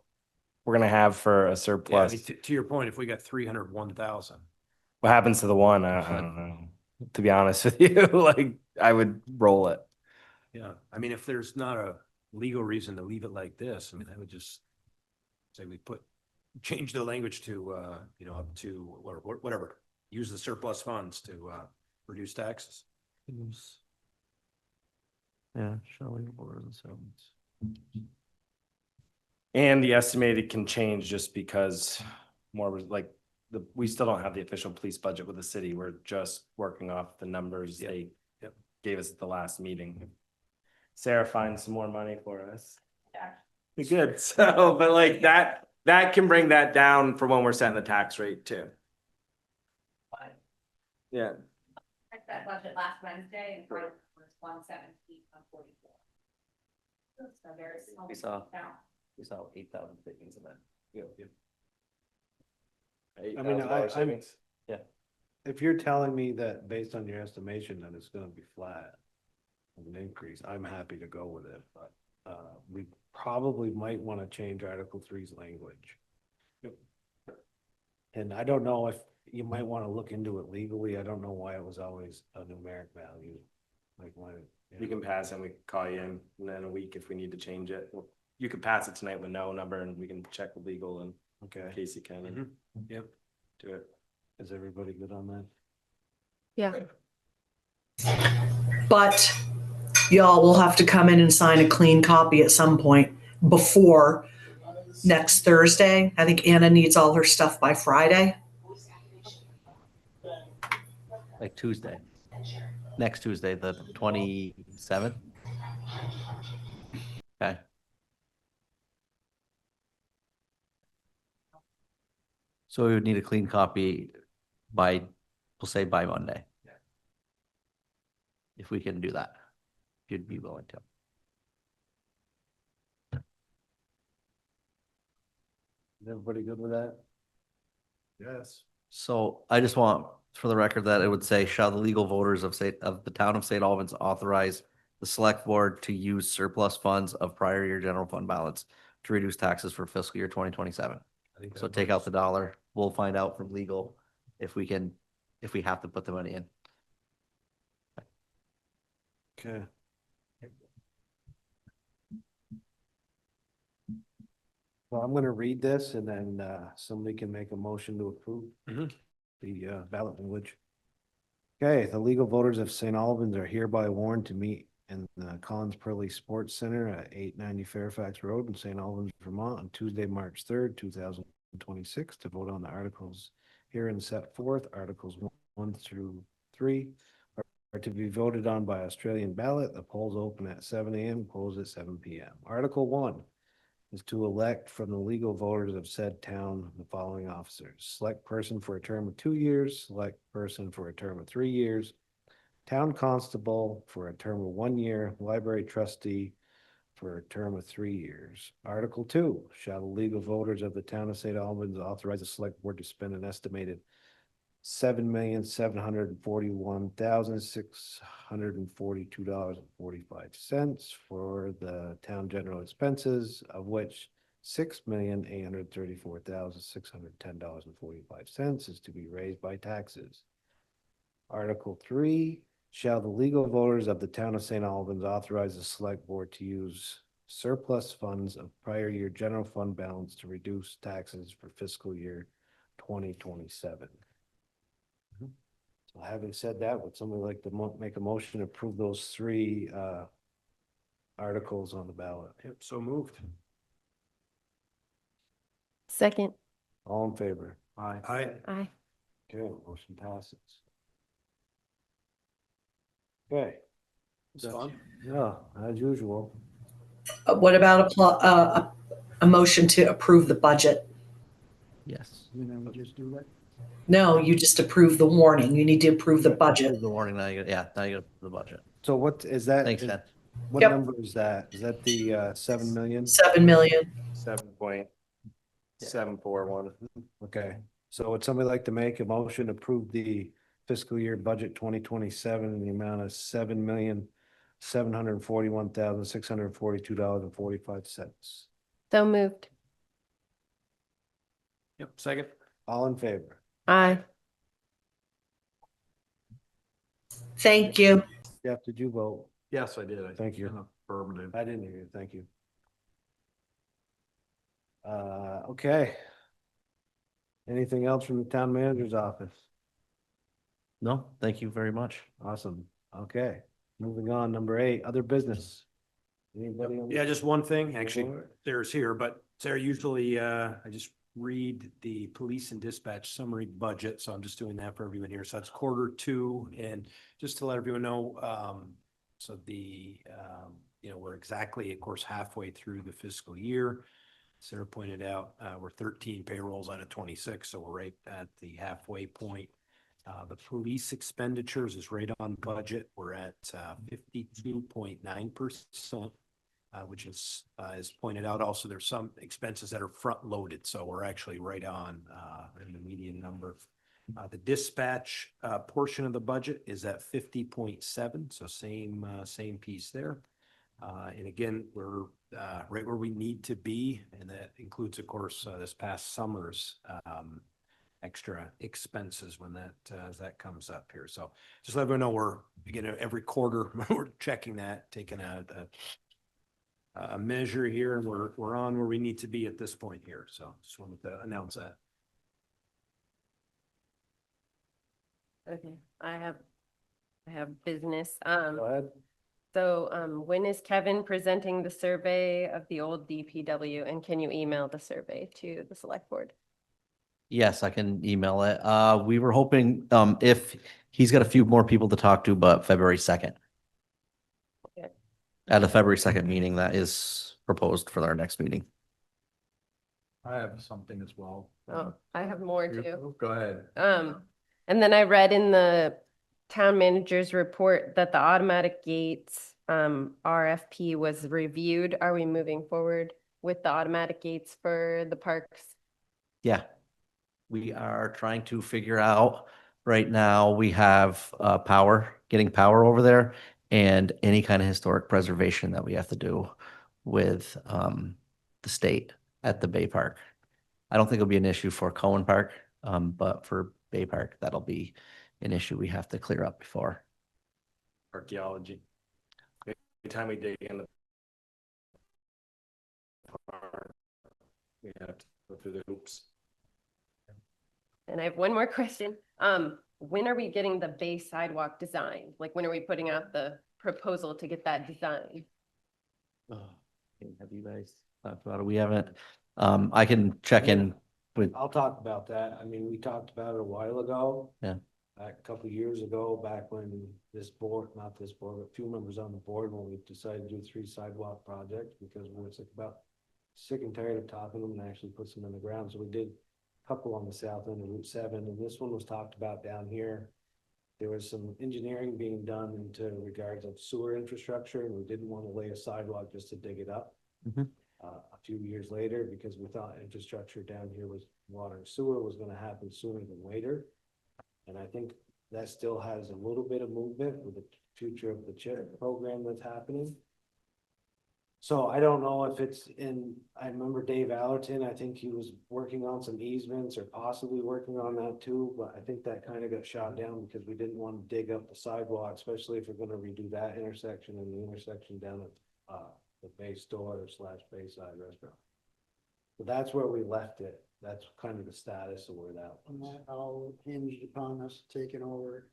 we're gonna have for a Yeah, I surplus. mean, to your point, if we got 301,000, What happens to the one? I don't know. To be honest with you, like I would roll it. yeah, I mean, if there's not a legal reason to leave it like this, I mean, I would just say we change the language to, up to, or whatever, use the surplus funds to, reduce taxes. Yeah, shall we order the servants? And the estimated can change just because more like we still don't have the official police budget with the city. We're just working off the numbers they gave us at the last meeting. Sarah finds some more money for us. Yeah. Be good. So, but like that can bring that down for when we're setting the tax rate too. Yeah. That budget last Wednesday and was 117,144. That's a very small We saw- amount. We saw 8,000 savings in that. I mean, $8,000 if you're telling me that based on your estimation that it's gonna be flat, an increase, I'm happy to go with it, but we probably might want to change Article 3's language. And I don't know if you might want to look into it legally. I don't know why it was always a numeric value. Like why, You can pass and we can call you in a week if we need to change it. You could pass it tonight with no number and we can check with legal and okay, Casey can and Yep. do it. is everybody good on that? Yeah. But y'all will have to come in and sign a clean copy at some point before next Thursday. I think Anna needs all her stuff by Friday. Like Tuesday. Next Tuesday, the 27th. Okay. So we would need a clean copy by, we'll say by Monday. If we can do that, if you'd be willing to. Is everybody good with that? Yes. So I just want, for the record, that it would say, shall the legal voters of the town of St. Albans authorize the select board to use surplus funds of prior year general fund balance to reduce taxes for fiscal year 2027. So take out the dollar. We'll find out from legal if we have to put the money in. Okay. Well, I'm gonna read this and then somebody can make a motion to approve the ballot language. Okay, the legal voters of St. Albans are hereby warned to meet in the Collins Purley Sports Center at 890 Fairfax Road in St. Albans, Vermont on Tuesday, March 3rd, 2026 to vote on the articles herein set forth. Articles 1 through 3 are to be voted on by Australian ballot. The polls open at 7 a.m., close at 7 p.m. Article 1 is to elect from the legal voters of said town the following officers: select person for a term of 2 years, select person for a term of 3 years, town constable for a term of 1 year, library trustee for a term of 3 years. Article 2, shall the legal voters of the town of St. Albans authorize the select board to spend an estimated $7,741,642.45 for the town general expenses, of which $6,834,610.45 is to be raised by taxes. Article 3, shall the legal voters of the town of St. Albans authorize the select board to use surplus funds of prior year general fund balance to reduce taxes for fiscal year 2027. So having said that, would somebody like to make a motion to approve those 3 articles on the ballot? Yep, so moved. Second. All in favor? Aye. Aye. Okay, motion passes. Okay, It's fun. yeah, as usual. What about a motion to approve the budget? Yes. You know, we just do that. No, you just approve the warning. You need to approve the budget. The warning, now you get, yeah, now you get the budget. So what is that? Thanks, Ted. What Yep. number is that? Is that the 7 million? 7 million. 7.741. Okay, so would somebody like to make a motion to approve the fiscal year budget 2027 in the amount of $7,741,642.45? So moved. Yep, second. All in favor? Aye. Thank you. Jeff, did you vote? Yes, I did. Thank you. Affirmative. I didn't hear you. Thank you. Okay. Anything else from the town manager's office? No, thank you very much. Awesome. Okay, moving on. Number 8, other business. Anybody? on- Yeah, just one thing, actually, Sarah's here, but Sarah, usually, I just read the police and dispatch summary budget, so I'm just doing that for everyone here. So that's Q2, and just to let everyone know, so the, we're exactly, of course, halfway through the fiscal year. Sarah pointed out, we're 13 payrolls out of 26, so we're right at the halfway point. The police expenditures is right on budget. We're at 52.9%, which is, as pointed out, also there's some expenses that are front loaded, so we're actually right on in the median number. The dispatch portion of the budget is at 50.7, so same piece there. And again, we're right where we need to be, and that includes, of course, this past summer's extra expenses when that as that comes up here. So just let everyone know we're, again, every quarter we're checking that, taking a measure here, and we're on where we need to be at this point here. So just wanted to announce that. Okay, I have business. Go ahead. So when is Kevin presenting the survey of the old DPW, and can you email the survey to the select board? Yes, I can email it. We were hoping, if he's got a few more people to talk to, but February 2nd. Okay. At the February 2nd meeting, that is proposed for our next meeting. I have something as well. Oh, I have more too. Go ahead. And then I read in the town manager's report that the automatic gates RFP was reviewed. Are we moving forward with the automatic gates for the parks? Yeah. We are trying to figure out, right now, we have getting power over there, and any kind of historic preservation that we have to do with the state at the Bay Park. I don't think it'll be an issue for Cohen Park, but for Bay Park, that'll be an issue we have to clear up before. Archaeology. Every time we dig in the park, we have to go through the hoops. And I have one more question. When are we getting the Bay sidewalk designed? Like, when are we putting out the proposal to get that designed? Have you guys talked about it? We haven't. I can check in with. I'll talk about that. I mean, we talked about it a while ago. Yeah. Back a couple of years ago, back when this board, not this board, but a few members on the board, when we decided to do 3 sidewalk projects, because we were sick and tired of topping them and actually put some in the ground. So we did a couple on the south end of Route 7, and this one was talked about down here. there was some engineering being done into regards of sewer infrastructure, and we didn't want to lay a sidewalk just to dig it up. Mhm. A few years later, because we thought infrastructure down here was water and sewer was gonna happen sooner than later. And I think that still has a little bit of movement with the future of the chip program that's happening. So I don't know if it's in, I remember Dave Allerton, I think he was working on some easements or possibly working on that too, but I think that kind of got shot down because we didn't want to dig up the sidewalk, especially if we're gonna redo that intersection and the intersection down at the Bay Store / Bayside Restaurant. So that's where we left it. That's kind of the status of where that And was. that all hinged upon us taking over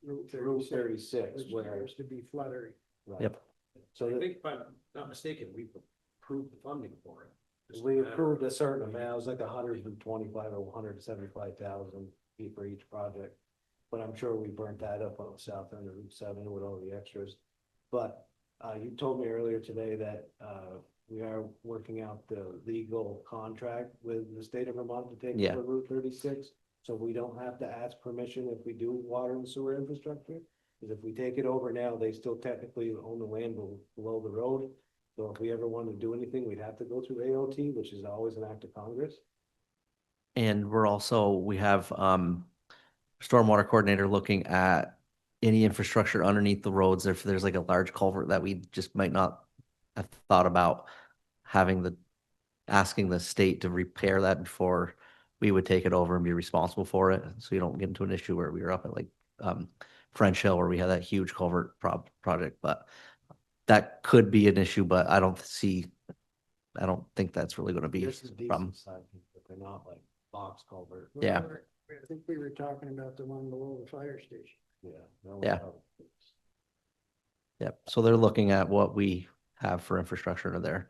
Route Route 36, 36, which where. appears to be flooding. Right. Yep. So I that think if I'm not mistaken, we approved the funding for it. Just we a matter approved a of- certain amount, it was like 125 or 175,000 for each project. But I'm sure we burnt that up on the south end of Route 7 with all the extras. But you told me earlier today that we are working out the legal contract with the state of Vermont to take Yeah. over Route 36. So we don't have to ask permission if we do water and sewer infrastructure. Because if we take it over now, they still technically own the land below the road. So if we ever wanted to do anything, we'd have to go through AOT, which is always an act of Congress. And we have stormwater coordinator looking at any infrastructure underneath the roads. If there's like a large culvert that we just might not have thought about asking the state to repair that before we would take it over and be responsible for it. So you don't get into an issue where we were up at like French Hill where we had that huge culvert project, but that could be an issue, but I don't think that's really gonna be This is a problem. decent size, but they're not like box culvert. Yeah. I think we were talking about the one below the fire station. Yeah. no, Yeah. no. Yep, so they're looking at what we have for infrastructure to there.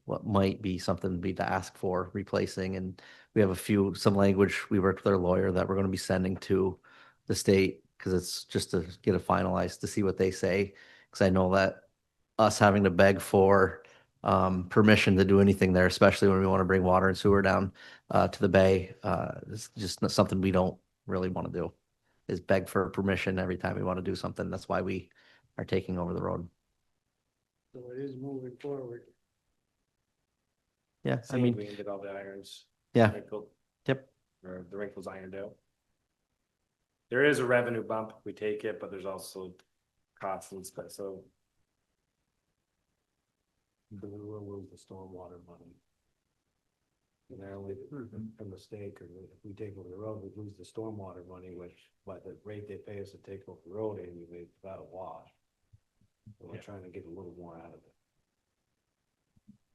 What might be something to ask for replacing, and we have some language, we worked with our lawyer that we're gonna be sending to the state, because it's just to get it finalized, to see what they say, because I know that us having to beg for permission to do anything there, especially when we want to bring water and sewer down to the bay, is just not something we don't really want to do, is beg for permission every time we want to do something. That's why we are taking over the road. So it is moving forward. Yeah, I Saying mean, we ended all the irons. yeah, wrinkled, yep. Or the wrinkles ironed out. There is a revenue bump, we take it, but there's also costs and stuff, so. But we will lose the stormwater money. And they're only from the state, because if we take over the road, we lose the stormwater money, which, by the rate they pay us to take over the road, anyway, it's about a wash. So we're Yeah. trying to get a little more out of it.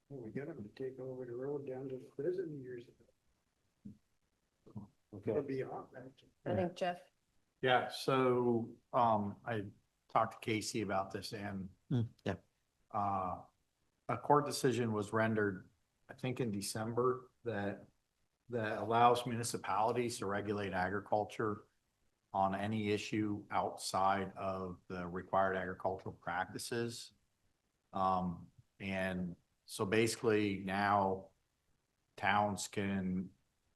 Well, we got them to take over the road down to the prison years ago. Okay. Or beyond that. I think Jeff. Yeah, so, I talked to Casey about this and, Yeah, a court decision was rendered, I think in December, that allows municipalities to regulate agriculture on any issue outside of the required agricultural practices. And so basically now towns can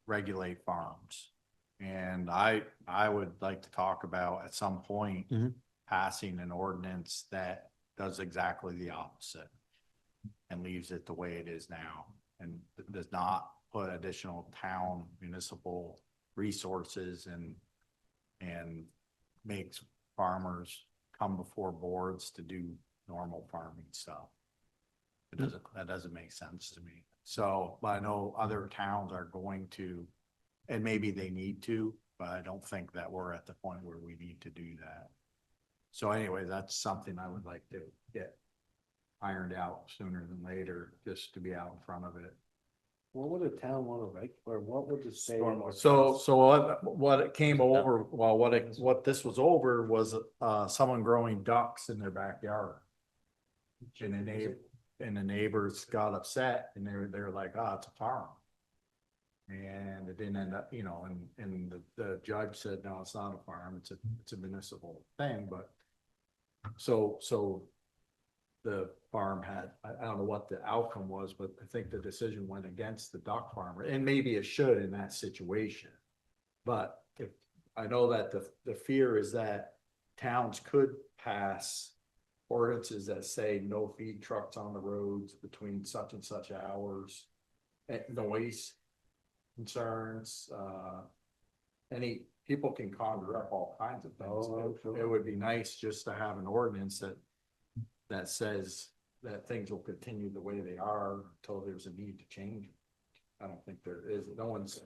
regulate farms. And I would like to talk about at some point Mhm. passing an ordinance that does exactly the opposite and leaves it the way it is now and does not put additional town municipal resources and makes farmers come before boards to do normal farming stuff. That doesn't make sense to me. So, but I know other towns are going to, and maybe they need to, but I don't think that we're at the point where we need to do that. So anyway, that's something I would like to get ironed out sooner than later, just to be out in front of it. What would a town want to write, or what would the state? So what it came over, well, what this was over was, someone growing ducks in their backyard. And the neighbors got upset and they were like, oh, it's a farm. And it didn't end up, and the judge said, no, it's not a farm, it's a municipal thing, but. So the farm had, I don't know what the outcome was, but I think the decision went against the duck farmer, and maybe it should in that situation. But if I know that the fear is that towns could pass ordinances that say no feed trucks on the roads between such and such hours. Noise concerns, any, people can conjure up all kinds of things. Oh, sure. It would be nice just to have an ordinance that says that things will continue the way they are until there's a need to change. I don't think there is, no one's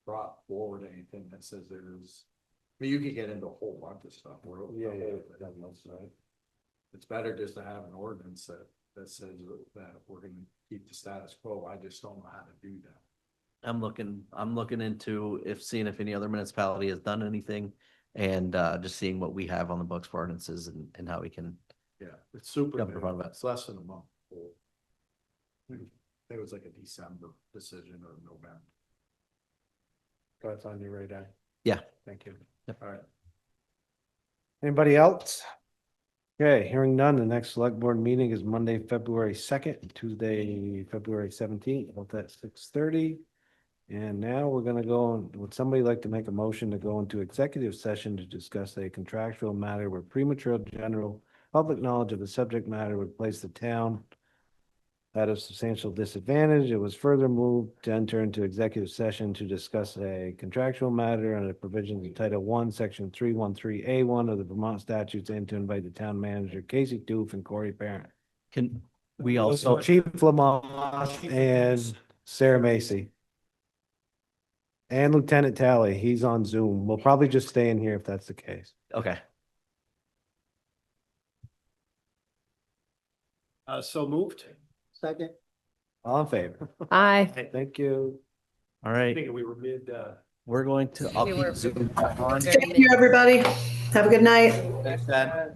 brought forward anything that says there is. I mean, you could get into a whole bunch of stuff. It's better just to have an ordinance that says that we're gonna keep the status quo. I just don't know how to do that. I'm looking into seeing if any other municipality has done anything and just seeing what we have on the books for ordinances and how we can. Yeah, it's super, Jump in front of it. it's less than a month old. I think it was like a December decision or November. That's on your radar. Yeah. Thank you. All right. Anybody else? Okay, hearing none, the next select board meeting is Monday, February 2nd, Tuesday, February 17th, about that 6:30. And now we're gonna would somebody like to make a motion to go into executive session to discuss a contractual matter where premature general public knowledge of the subject matter would place the town at a substantial disadvantage. It was further moved to enter into executive session to discuss a contractual matter under provisions of Title I, Section 313A1 of the Vermont statutes, and to invite the town manager Casey Doof and Corey Parent. Can we also, Chief Lamont and Sarah Macy. And Lieutenant Tally, he's on Zoom. We'll probably just stay in here if that's the case. okay, So moved. Second. All in favor? Aye. Thank you. all right, Thinking we were mid, we're going to, I'll We keep were- Zoom back on. Thank you, everybody. Have a good night. Thanks, Dad.